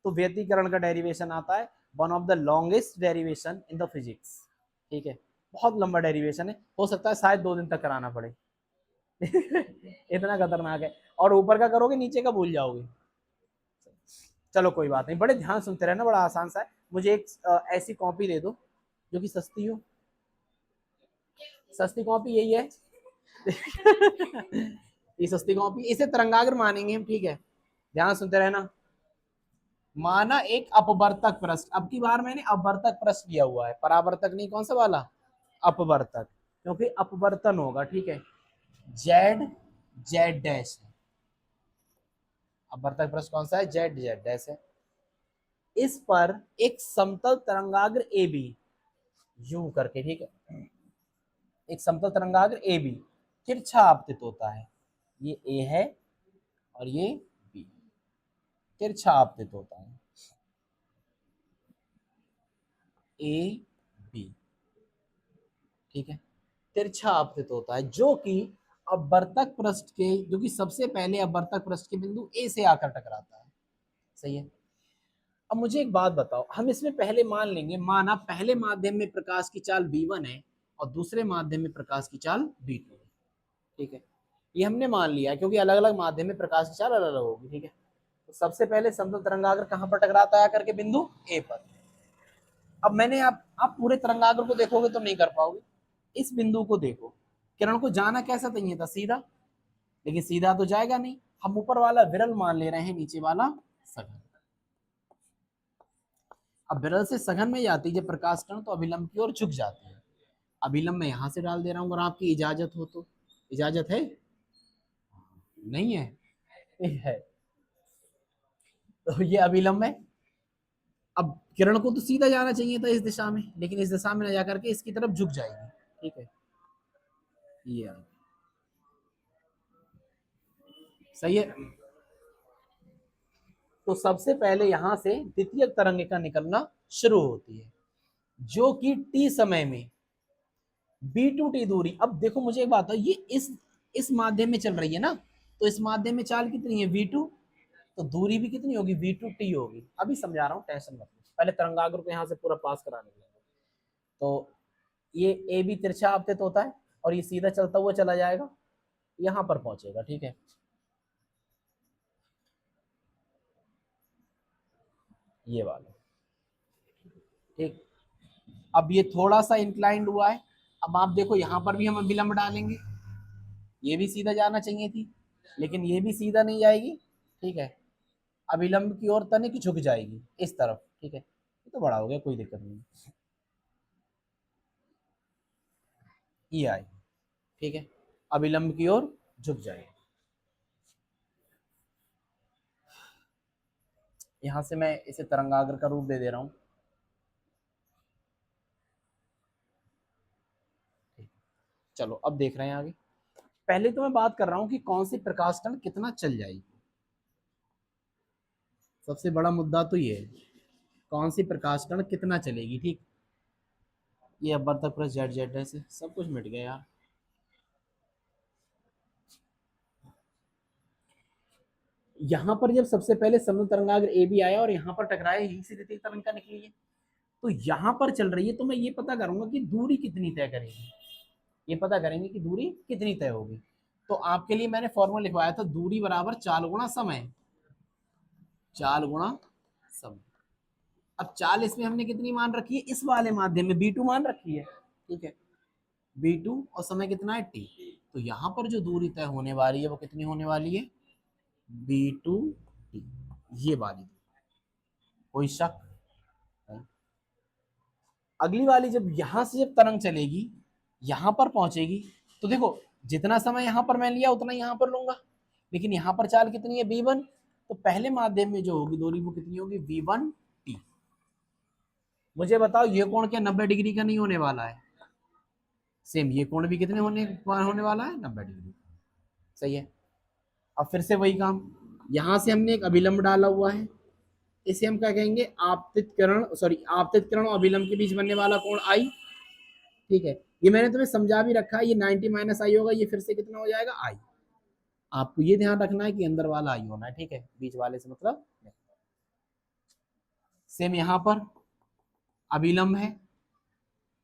तो व्यतिकरण का डेरिवेशन आता है, one of the longest derivation in the physics. ठीक है, बहुत लंबा डेरिवेशन है, हो सकता है शायद 2 दिन तक कराना पड़े। इतना खतरनाक है, और ऊपर का करोगे नीचे का भूल जाओगे। चलो कोई बात नहीं, बड़े ध्यान सुनते रहना, बड़ा आसान सा है। मुझे एक ऐसी कॉपी दे दो जो कि सस्ती हो। सस्ती कॉपी यही है। ये सस्ती कॉपी, इसे तरंगाग्र मानेंगे हम, ठीक है, ध्यान सुनते रहना। माना एक अपवर्तक पृष्ठ, अब की बार मैंने अपवर्तक पृष्ठ लिया हुआ है, परावर्तक नहीं, कौन सा वाला, अपवर्तक, क्योंकि अपवर्तन होगा। ठीक है, जेड जेड डैश है, अपवर्तक पृष्ठ कौन सा है, जेड जेड डैश है। इस पर एक समतल तरंगाग्र ए बी यू करके, ठीक है, एक समतल तरंगाग्र ए बी तिरछा आपतित होता है। ये ए है और ये बी, तिरछा आपतित होता है, ए बी, ठीक है, तिरछा आपतित होता है, जो कि अपवर्तक पृष्ठ के, जो कि सबसे पहले अपवर्तक पृष्ठ के बिंदु ए से आकर टकराता है। सही है। अब मुझे एक बात बताओ, हम इसमें पहले मान लेंगे, माना पहले माध्यम में प्रकाश की चाल v1 है और दूसरे माध्यम में प्रकाश की चाल v2 है। ठीक है, ये हमने मान लिया है, क्योंकि अलग अलग माध्यम में प्रकाश की चाल अलग अलग होगी। ठीक है, तो सबसे पहले समतल तरंगाग्र कहां पर टकराता है, करके बिंदु ए पर। अब मैंने आप पूरे तरंगाग्र को देखोगे तो नहीं कर पाओगे, इस बिंदु को देखो, किरण को जाना कैसा चाहिए था, सीधा, लेकिन सीधा तो जाएगा नहीं, हम ऊपर वाला विरल मान ले रहे हैं, नीचे वाला सघन। अब विरल से सघन में जाती है प्रकाश कण, तो अभिलंब की ओर झुक जाती है। अभिलंब मैं यहां से डाल दे रहा हूं, अगर आपकी इजाजत हो तो। इजाजत है, नहीं है, है, तो ये अभिलंब है। अब किरण को तो सीधा जाना चाहिए था इस दिशा में, लेकिन इस दिशा में न जाकर के इसकी तरफ झुक जाएगी। ठीक है, ये सही है। तो सबसे पहले यहां से द्वितीय तरंगिका निकलना शुरू होती है, जो कि टी समय में बी टू टी दूरी। अब देखो मुझे एक बात है, ये इस माध्यम में चल रही है ना, तो इस माध्यम में चाल कितनी है, v2, तो दूरी भी कितनी होगी, v2t होगी। अभी समझा रहा हूँ, टेंशन मत लो, पहले तरंगाग्र को यहाँ से पूरा पास कराने के लिए। तो ये ए बी तिरछा आपतित होता है और ये सीधा चलता हुआ चला जाएगा, यहाँ पर पहुंचेगा। ठीक है, ये वाला, ठीक। अब ये थोड़ा सा इंक्लाइंड हुआ है, अब आप देखो यहाँ पर भी हम विलंब डालेंगे, ये भी सीधा जाना चाहिए थी, लेकिन ये भी सीधा नहीं जाएगी। ठीक है, अभिलंब की ओर तनिक झुक जाएगी इस तरफ। ठीक है, ये तो बड़ा हो गया, कोई दिक्कत नहीं, ये आई। ठीक है, अभिलंब की ओर झुक जाएगी। यहां से मैं इसे तरंगाग्र का रूप दे दे रहा हूं। चलो अब देख रहे हैं आगे। पहले तो मैं बात कर रहा हूं कि कौन सी प्रकाश कण कितना चल जाएगी, सबसे बड़ा मुद्दा तो ये है, कौन सी प्रकाश कण कितना चलेगी। ठीक, ये अब तक प्लस जेड जेड से सब कुछ मिट गया यार। यहाँ पर जब सबसे पहले समतल तरंगाग्र ए बी आया और यहाँ पर टकराया, यहीं से द्वितीय तरंगिका निकली है, तो यहाँ पर चल रही है, तो मैं ये पता करूंगा कि दूरी कितनी तय करेगी, ये पता करेंगे कि दूरी कितनी तय होगी। तो आपके लिए मैंने फॉर्मूला लिखवाया था, दूरी बराबर चाल गुणा समय, चाल गुणा समय। अब चाल इसमें हमने कितनी मान रखी है, इस वाले माध्यम में B2 मान रखी है, ठीक है, B2, और समय कितना है T। तो यहाँ पर जो दूरी तय होने वाली है वो कितनी होने वाली है, B2T, ये वाली। कोई शक नहीं। अगली वाली, जब यहां से जब तरंग चलेगी यहां पर पहुंचेगी, तो देखो जितना समय यहां पर मैं लिया उतना यहां पर लूंगा, लेकिन यहां पर चाल कितनी है B1, तो पहले माध्यम में जो होगी दूरी वो कितनी होगी V1T। मुझे बताओ ये कोण क्या 90 डिग्री का नहीं होने वाला है, सेम ये कोण भी कितने होने वाला है 90 डिग्री, सही है। अब फिर से वही काम, यहां से हमने एक अभिलंब डाला हुआ है, इसे हम क्या कहेंगे, आपतित किरण, सॉरी आपतित किरण और अभिलंब के बीच बनने वाला कोण आई, ठीक है। ये मैंने तुम्हें समझा भी रखा है, ये 90 माइनस आई होगा, ये फिर से कितना हो जाएगा आई। आपको ये ध्यान रखना है कि अंदर वाला आई होना है, ठीक है, बीच वाले से मतलब। सेम यहाँ पर अभिलंब है,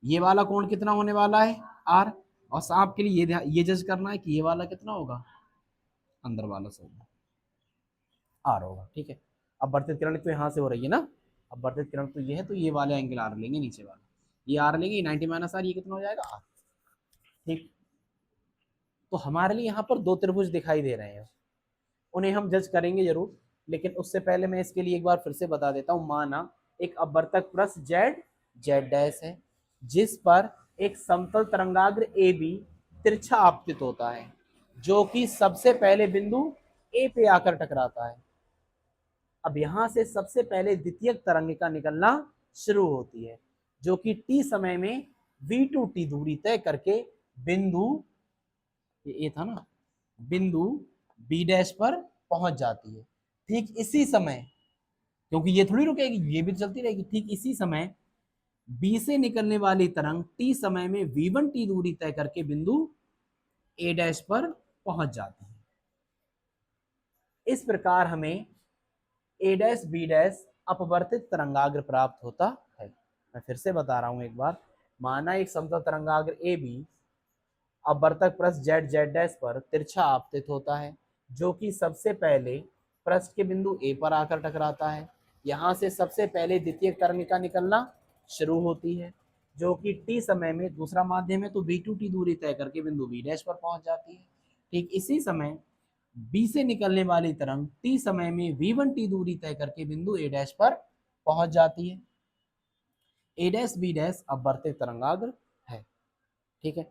ये वाला कोण कितना होने वाला है आर, और सांप के लिए ये जज करना है कि ये वाला कितना होगा, अंदर वाला सही आर होगा, ठीक है। अब वर्तित किरण तो यहाँ से हो रही है ना, अब वर्तित किरण तो ये है, तो ये वाले एंगल आर लेंगे, नीचे वाला ये आर लेंगे, 90 माइनस आर, ये कितना हो जाएगा आर, ठीक। तो हमारे लिए यहाँ पर दो त्रिभुज दिखाई दे रहे हैं, उन्हें हम जज करेंगे जरूर, लेकिन उससे पहले मैं इसके लिए एक बार फिर से बता देता हूँ। माना एक अपवर्तक पृष्ठ जेड जेड डैश है, जिस पर एक समतल तरंगाग्र ए बी तिरछा आपतित होता है, जो कि सबसे पहले बिंदु ए पे आकर टकराता है। अब यहां से सबसे पहले द्वितीयक तरंगिका निकलना शुरू होती है, जो कि टी समय में V2T दूरी तय करके बिंदु, ये था ना, बिंदु बी डैश पर पहुंच जाती है। ठीक इसी समय, क्योंकि ये थोड़ी रुकेगी, ये भी चलती रहेगी, ठीक इसी समय बी से निकलने वाली तरंग टी समय में V1T दूरी तय करके बिंदु ए डैश पर पहुंच जाती है। इस प्रकार हमें ए डैश बी डैश अपवर्तित तरंगाग्र प्राप्त होता है। मैं फिर से बता रहा हूं एक बार, माना एक समतल तरंगाग्र ए बी अपवर्तक पृष्ठ जेड जेड डैश पर तिरछा आपतित होता है, जो कि सबसे पहले पृष्ठ के बिंदु ए पर आकर टकराता है। यहाँ से सबसे पहले द्वितीय तरंगिका निकलना शुरू होती है, जो कि टी समय में दूसरा माध्यम है, तो V2T दूरी तय करके बिंदु बी डैश पर पहुंच जाती है। ठीक इसी समय बी से निकलने वाली तरंग टी समय में V1T दूरी तय करके बिंदु ए डैश पर पहुंच जाती है। ए डैश बी डैश अपवर्तित तरंगाग्र है, ठीक है।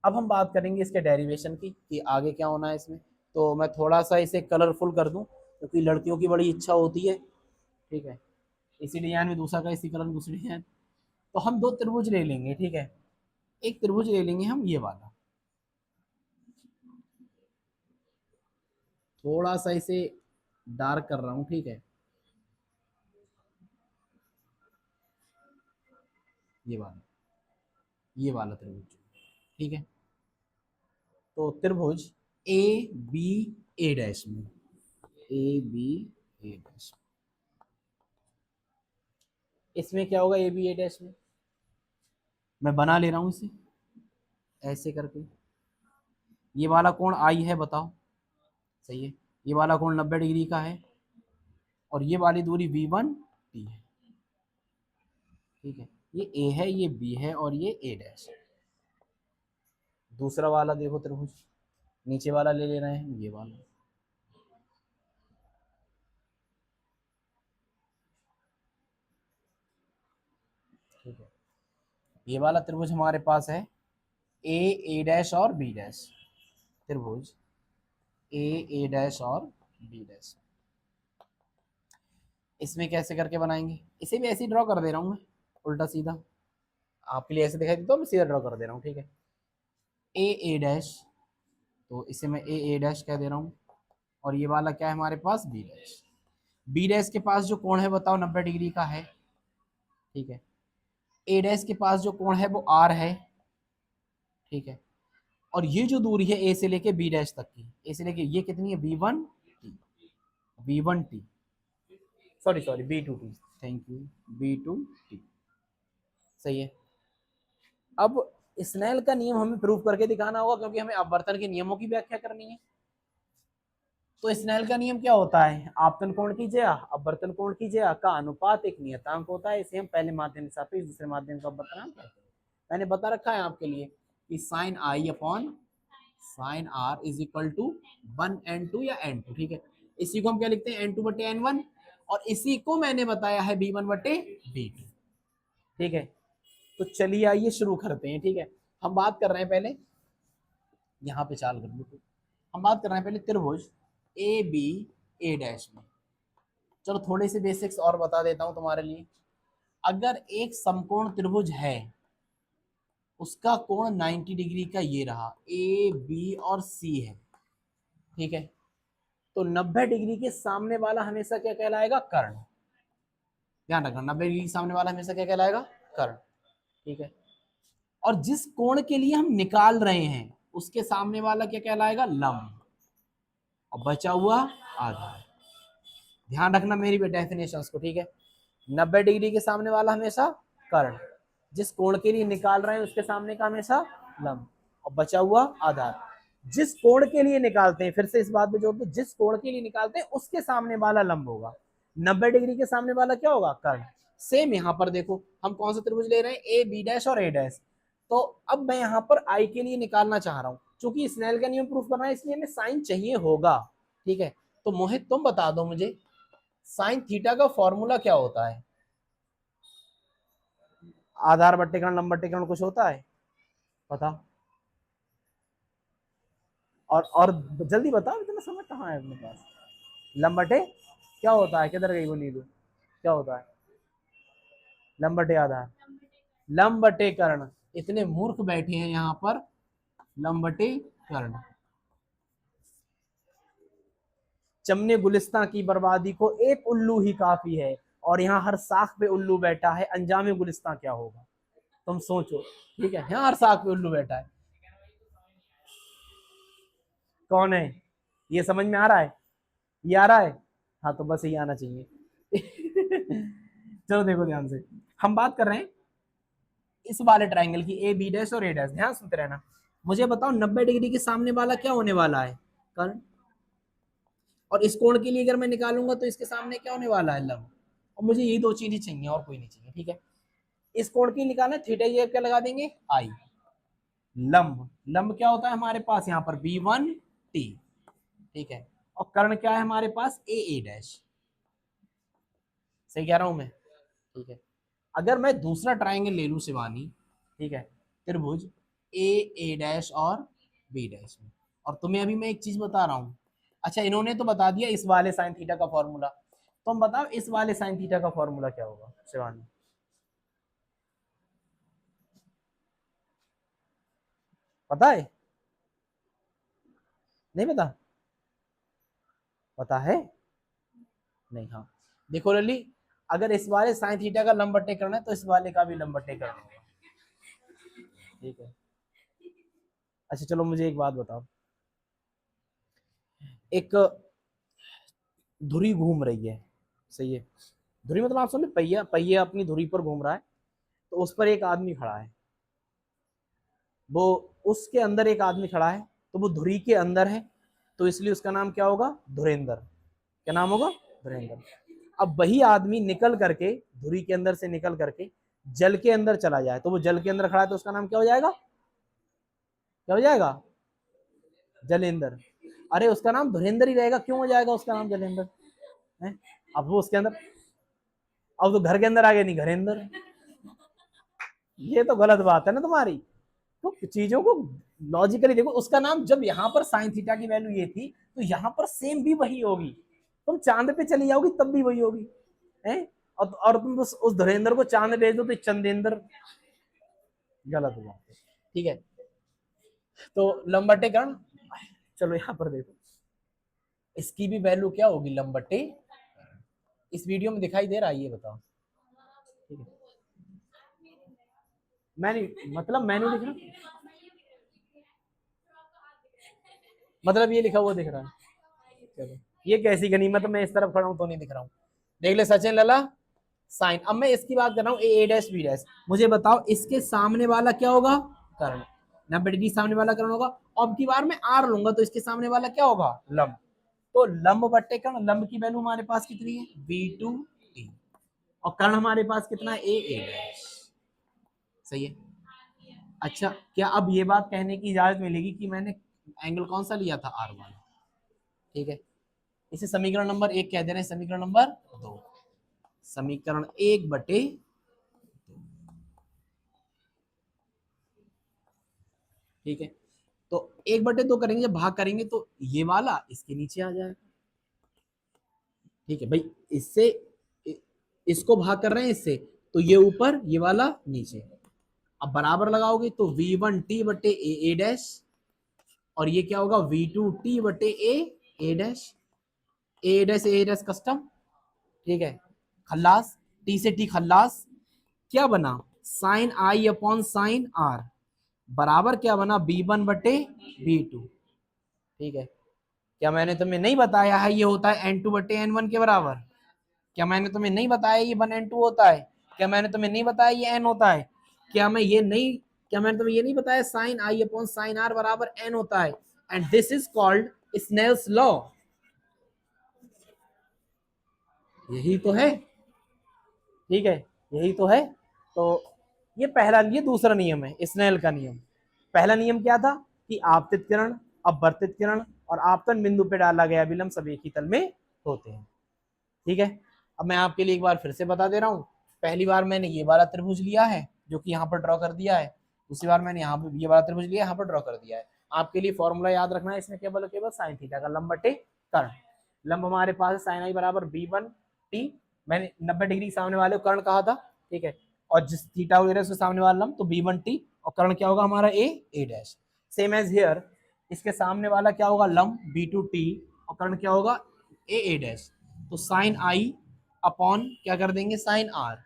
अब हम बात करेंगे इसके डेरिवेशन की, कि आगे क्या होना है इसमें। तो मैं थोड़ा सा इसे कलरफुल कर दूं, क्योंकि लड़कियों की बड़ी इच्छा होती है, ठीक है, इसी डिजाइन में दूसरा का इसी कलर में दूसरी डिजाइन। तो हम दो त्रिभुज ले लेंगे, ठीक है, एक त्रिभुज ले लेंगे हम ये वाला, थोड़ा सा इसे डार्क कर रहा हूँ, ठीक है, ये वाला, ये वाला त्रिभुज, ठीक है। तो त्रिभुज ए बी ए डैश में, ए बी ए डैश, इसमें क्या होगा, ए बी ए डैश में मैं बना ले रहा हूं इसे ऐसे करके, ये वाला कोण आई है, बताओ, सही है, ये वाला कोण 90 डिग्री का है, और ये वाली दूरी V1T है, ठीक है, ये ए है, ये बी है, और ये ए डैश है। दूसरा वाला देखो त्रिभुज, नीचे वाला ले रहे हैं, ये वाला, ठीक है। ये वाला त्रिभुज हमारे पास है ए ए डैश और बी डैश, त्रिभुज ए ए डैश और बी डैश। इसमें कैसे करके बनाएंगे, इसे भी ऐसे ही ड्रॉ कर दे रहा हूँ मैं, उल्टा सीधा, आपके लिए ऐसे दिखाई देता हूँ, मैं सीधा ड्रॉ कर दे रहा हूँ, ठीक है। ए ए डैश, तो इसे मैं ए ए डैश कह दे रहा हूँ, और ये वाला क्या है हमारे पास, बी डैश। बी डैश के पास जो कोण है बताओ 90 डिग्री का है, ठीक है। ए डैश के पास जो कोण है वो आर है, ठीक है। और ये जो दूरी है ए से लेके बी डैश तक की, ए से लेके ये कितनी है, b1t, b1t, sorry b2t, thank you, b2t, सही है। अब स्नेल का नियम हमें प्रूव करके दिखाना होगा, क्योंकि हमें अपवर्तन के नियमों की व्याख्या करनी है। तो स्नेल का नियम क्या होता है, आपतन कोण की ज्या अपवर्तन कोण की ज्या का अनुपात एक नियतांक होता है, इसे हम पहले माध्यम के सापेक्ष दूसरे माध्यम का अपवर्तनांक कहते हैं। मैंने बता रखा है आपके लिए कि sine I upon sine R is equal to 1n2 या n2, ठीक है। इसी को हम क्या लिखते हैं, n2 बटे n1, और इसी को मैंने बताया है b1 बटे b2, ठीक है। तो चलिए आइए शुरू करते हैं, ठीक है। हम बात कर रहे हैं पहले, यहाँ पे चाल कर लो, हम बात कर रहे हैं पहले त्रिभुज ए बी ए डैश में। चलो थोड़े से बेसिक्स और बता देता हूं तुम्हारे लिए। अगर एक समकोण त्रिभुज है, उसका कोण 90 डिग्री का ये रहा, ए बी और सी है, ठीक है। तो 90 डिग्री के सामने वाला हमेशा क्या कहलाएगा, कर्ण। ध्यान रखना, 90 डिग्री के सामने वाला हमेशा क्या कहलाएगा, कर्ण, ठीक है। और जिस कोण के लिए हम निकाल रहे हैं, उसके सामने वाला क्या कहलाएगा, लंब, और बचा हुआ आधार। ध्यान रखना मेरी डेफिनेशंस को, ठीक है। 90 डिग्री के सामने वाला हमेशा कर्ण, जिस कोण के लिए निकाल रहे हैं उसके सामने का हमेशा लंब, और बचा हुआ आधार। जिस कोण के लिए निकालते हैं, फिर से इस बात पे जोड़ दो, जिस कोण के लिए निकालते हैं उसके सामने वाला लंब होगा। 90 डिग्री के सामने वाला क्या होगा, कर्ण। सेम यहाँ पर देखो, हम कौन सा त्रिभुज ले रहे हैं, ए बी डैश और ए डैश। तो अब मैं यहाँ पर आई के लिए निकालना चाह रहा हूँ, क्योंकि स्नेल का नियम प्रूफ करना है, इसलिए हमें साइन चाहिए होगा, ठीक है। तो मोहित तुम बता दो मुझे, साइन थीटा का फॉर्मूला क्या होता है। आधार बट्टे कर्ण लंब बट्टे कर्ण कुछ होता है, पता। और जल्दी बताओ, इतना समय कहाँ है अपने पास। लंब बटे क्या होता है, किधर गई वो नीलू, क्या होता है, लंब बटे आधार, लंब बटे कर्ण। इतने मूर्ख बैठे हैं यहाँ पर, लंब बटे कर्ण। चमने गुलिस्तां की बर्बादी को एक उल्लू ही काफी है, और यहाँ हर साख पे उल्लू बैठा है, अंजामे गुलिस्तां क्या होगा, तुम सोचो, ठीक है। यहाँ हर साख पे उल्लू बैठा है, कौन है, ये समझ में आ रहा है, ये आ रहा है, हाँ तो बस यही आना चाहिए। चलो देखो ध्यान से, हम बात कर रहे हैं इस वाले ट्राइंगल की, ए बी डैश और ए डैश। ध्यान सुनते रहना, मुझे बताओ 90 डिग्री के सामने वाला क्या होने वाला है, कर्ण। और इस कोण के लिए अगर मैं निकालूंगा तो इसके सामने क्या होने वाला है, लंब। और मुझे यही दो चीजें चाहिए और कोई नहीं चाहिए, ठीक है। इस कोण की निकालना, थीटा ये क्या लगा देंगे, आई। लंब, लंब क्या होता है हमारे पास यहाँ पर, b1t, ठीक है। और कर्ण क्या है हमारे पास, ए ए डैश। सही कह रहा हूं मैं, ठीक है। अगर मैं दूसरा ट्राइंगल ले लूं शिवानी, ठीक है, त्रिभुज ए ए डैश और बी डैश में, और तुम्हें अभी मैं एक चीज बता रहा हूं। अच्छा इन्होंने तो बता दिया इस वाले साइन थीटा का फॉर्मूला, तुम बताओ इस वाले साइन थीटा का फॉर्मूला क्या होगा शिवानी, पता है, नहीं पता, पता है, नहीं, हाँ। देखो लली, अगर इस वाले साइन थीटा का लंब बट्टे करना है तो इस वाले का भी लंब बट्टे करना होगा, ठीक है। अच्छा चलो मुझे एक बात बताओ, एक धुरी घूम रही है, सही है। धुरी मतलब आप समझे, पहिया पहिया अपनी धुरी पर घूम रहा है, तो उस पर एक आदमी खड़ा है, वो उसके अंदर एक आदमी खड़ा है, तो वो धुरी के अंदर है, तो इसलिए उसका नाम क्या होगा, धुरेंद्र। क्या नाम होगा, धुरेंद्र। अब वही आदमी निकल करके, धुरी के अंदर से निकल करके जल के अंदर चला जाए, तो वो जल के अंदर खड़ा है, तो उसका नाम क्या हो जाएगा, क्या हो जाएगा, जलेंद्र। अरे उसका नाम धुरेंद्र ही रहेगा, क्यों हो जाएगा उसका नाम जलेंद्र है। अब वो उसके अंदर, अब तो घर के अंदर आ गया, नहीं घरेंद्र। ये तो गलत बात है ना तुम्हारी। तो चीजों को लॉजिकली देखो, उसका नाम जब यहाँ पर साइन थीटा की वैल्यू ये थी, तो यहाँ पर सेम भी वही होगी। तुम चांद पे चली जाओगी तब भी वही होगी, है। और तुम उस धुरेंद्र को चांद भेज दो तो चंदेंद्र, गलत हो जाते, ठीक है। तो लंबटे कर्ण, चलो यहाँ पर देखो, इसकी भी वैल्यू क्या होगी, लंबटे। इस वीडियो में दिखाई दे रहा है, ये बताओ, ठीक है। मैं नहीं, मतलब मैं नहीं लिख रहा, मतलब ये लिखा हुआ दिख रहा है, चलो ये कैसी गनीमत, मैं इस तरफ खड़ा हूं तो नहीं दिख रहा हूं। देख ले सचिन लला साइन। अब मैं इसकी बात कर रहा हूँ ए डैश बी डैश, मुझे बताओ इसके सामने वाला क्या होगा, कर्ण। 90 डिग्री सामने वाला कर्ण होगा। अब की बार मैं आर लूंगा तो इसके सामने वाला क्या होगा, लंब। तो लंब बट्टे कर्ण, लंब की वैल्यू हमारे पास कितनी है, V2T, और कर्ण हमारे पास कितना है, ए डैश। सही है। अच्छा क्या अब ये बात कहने की इजाजत मिलेगी कि मैंने एंगल कौन सा लिया था, आर वाला। ठीक है, इसे समीकरण नंबर 1 कह दे रहे हैं, समीकरण नंबर 2, समीकरण 1/2। ठीक है, तो 1/2 करेंगे, जब भाग करेंगे तो ये वाला इसके नीचे आ जाएगा। ठीक है भाई, इससे इसको भाग कर रहे हैं इससे, तो ये ऊपर ये वाला नीचे। अब बराबर लगाओगे तो V1T बटे ए डैश, और ये क्या होगा V2T बटे ए डैश, ए डैश कस्टम। ठीक है, खल्लास, टी से टी खल्लास, क्या बना sine I upon sine R, बराबर क्या बना B1/B2। ठीक है, क्या मैंने तुम्हें नहीं बताया है ये होता है N2/N1 के बराबर, क्या मैंने तुम्हें नहीं बताया ये 1N2 होता है, क्या मैंने तुम्हें नहीं बताया ये N होता है, क्या मैंने तुम्हें ये नहीं बताया sine I upon sine R बराबर N होता है, and this is called Snell's law. यही तो है। ठीक है, यही तो है। तो ये पहला, ये दूसरा नियम है स्नेल का नियम। पहला नियम क्या था कि आपतित किरण, अपवर्तित किरण और आपतन बिंदु पे डाला गया विलंब सब एक ही तल में होते हैं। ठीक है, अब मैं आपके लिए एक बार फिर से बता दे रहा हूँ। पहली बार मैंने ये वाला त्रिभुज लिया है जो कि यहाँ पर ड्रॉ कर दिया है, दूसरी बार मैंने यहाँ पर ये वाला त्रिभुज लिया यहाँ पर ड्रॉ कर दिया है। आपके लिए फॉर्मूला याद रखना है इसमें, केवल केवल साइन थीटा का, लंब बटे कर्ण। लंब हमारे पास है साइन आई बराबर B1T, मैंने 90 डिग्री सामने वाले को कर्ण कहा था। ठीक है, और जिस थीटा वगैरह उसके सामने वाला लंब तो B1T, और कर्ण क्या होगा हमारा ए डैश। सेम एज हियर, इसके सामने वाला क्या होगा लंब B2T, और कर्ण क्या होगा ए डैश। तो साइन आई अपॉन क्या कर देंगे sine R,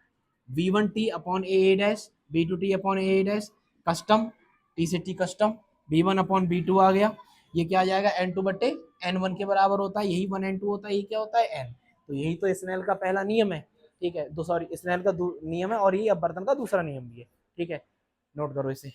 V1T upon A dash, B2T upon A dash, कस्टम टी से टी कस्टम, B1/B2 आ गया। ये क्या आ जाएगा N2/N1 के बराबर होता है, यही 1N2 होता है, यही क्या होता है N। तो यही तो स्नेल का पहला नियम है। ठीक है, सॉरी स्नेल का नियम है, और यही अपवर्तन का दूसरा नियम भी है। ठीक है, नोट करो इसे।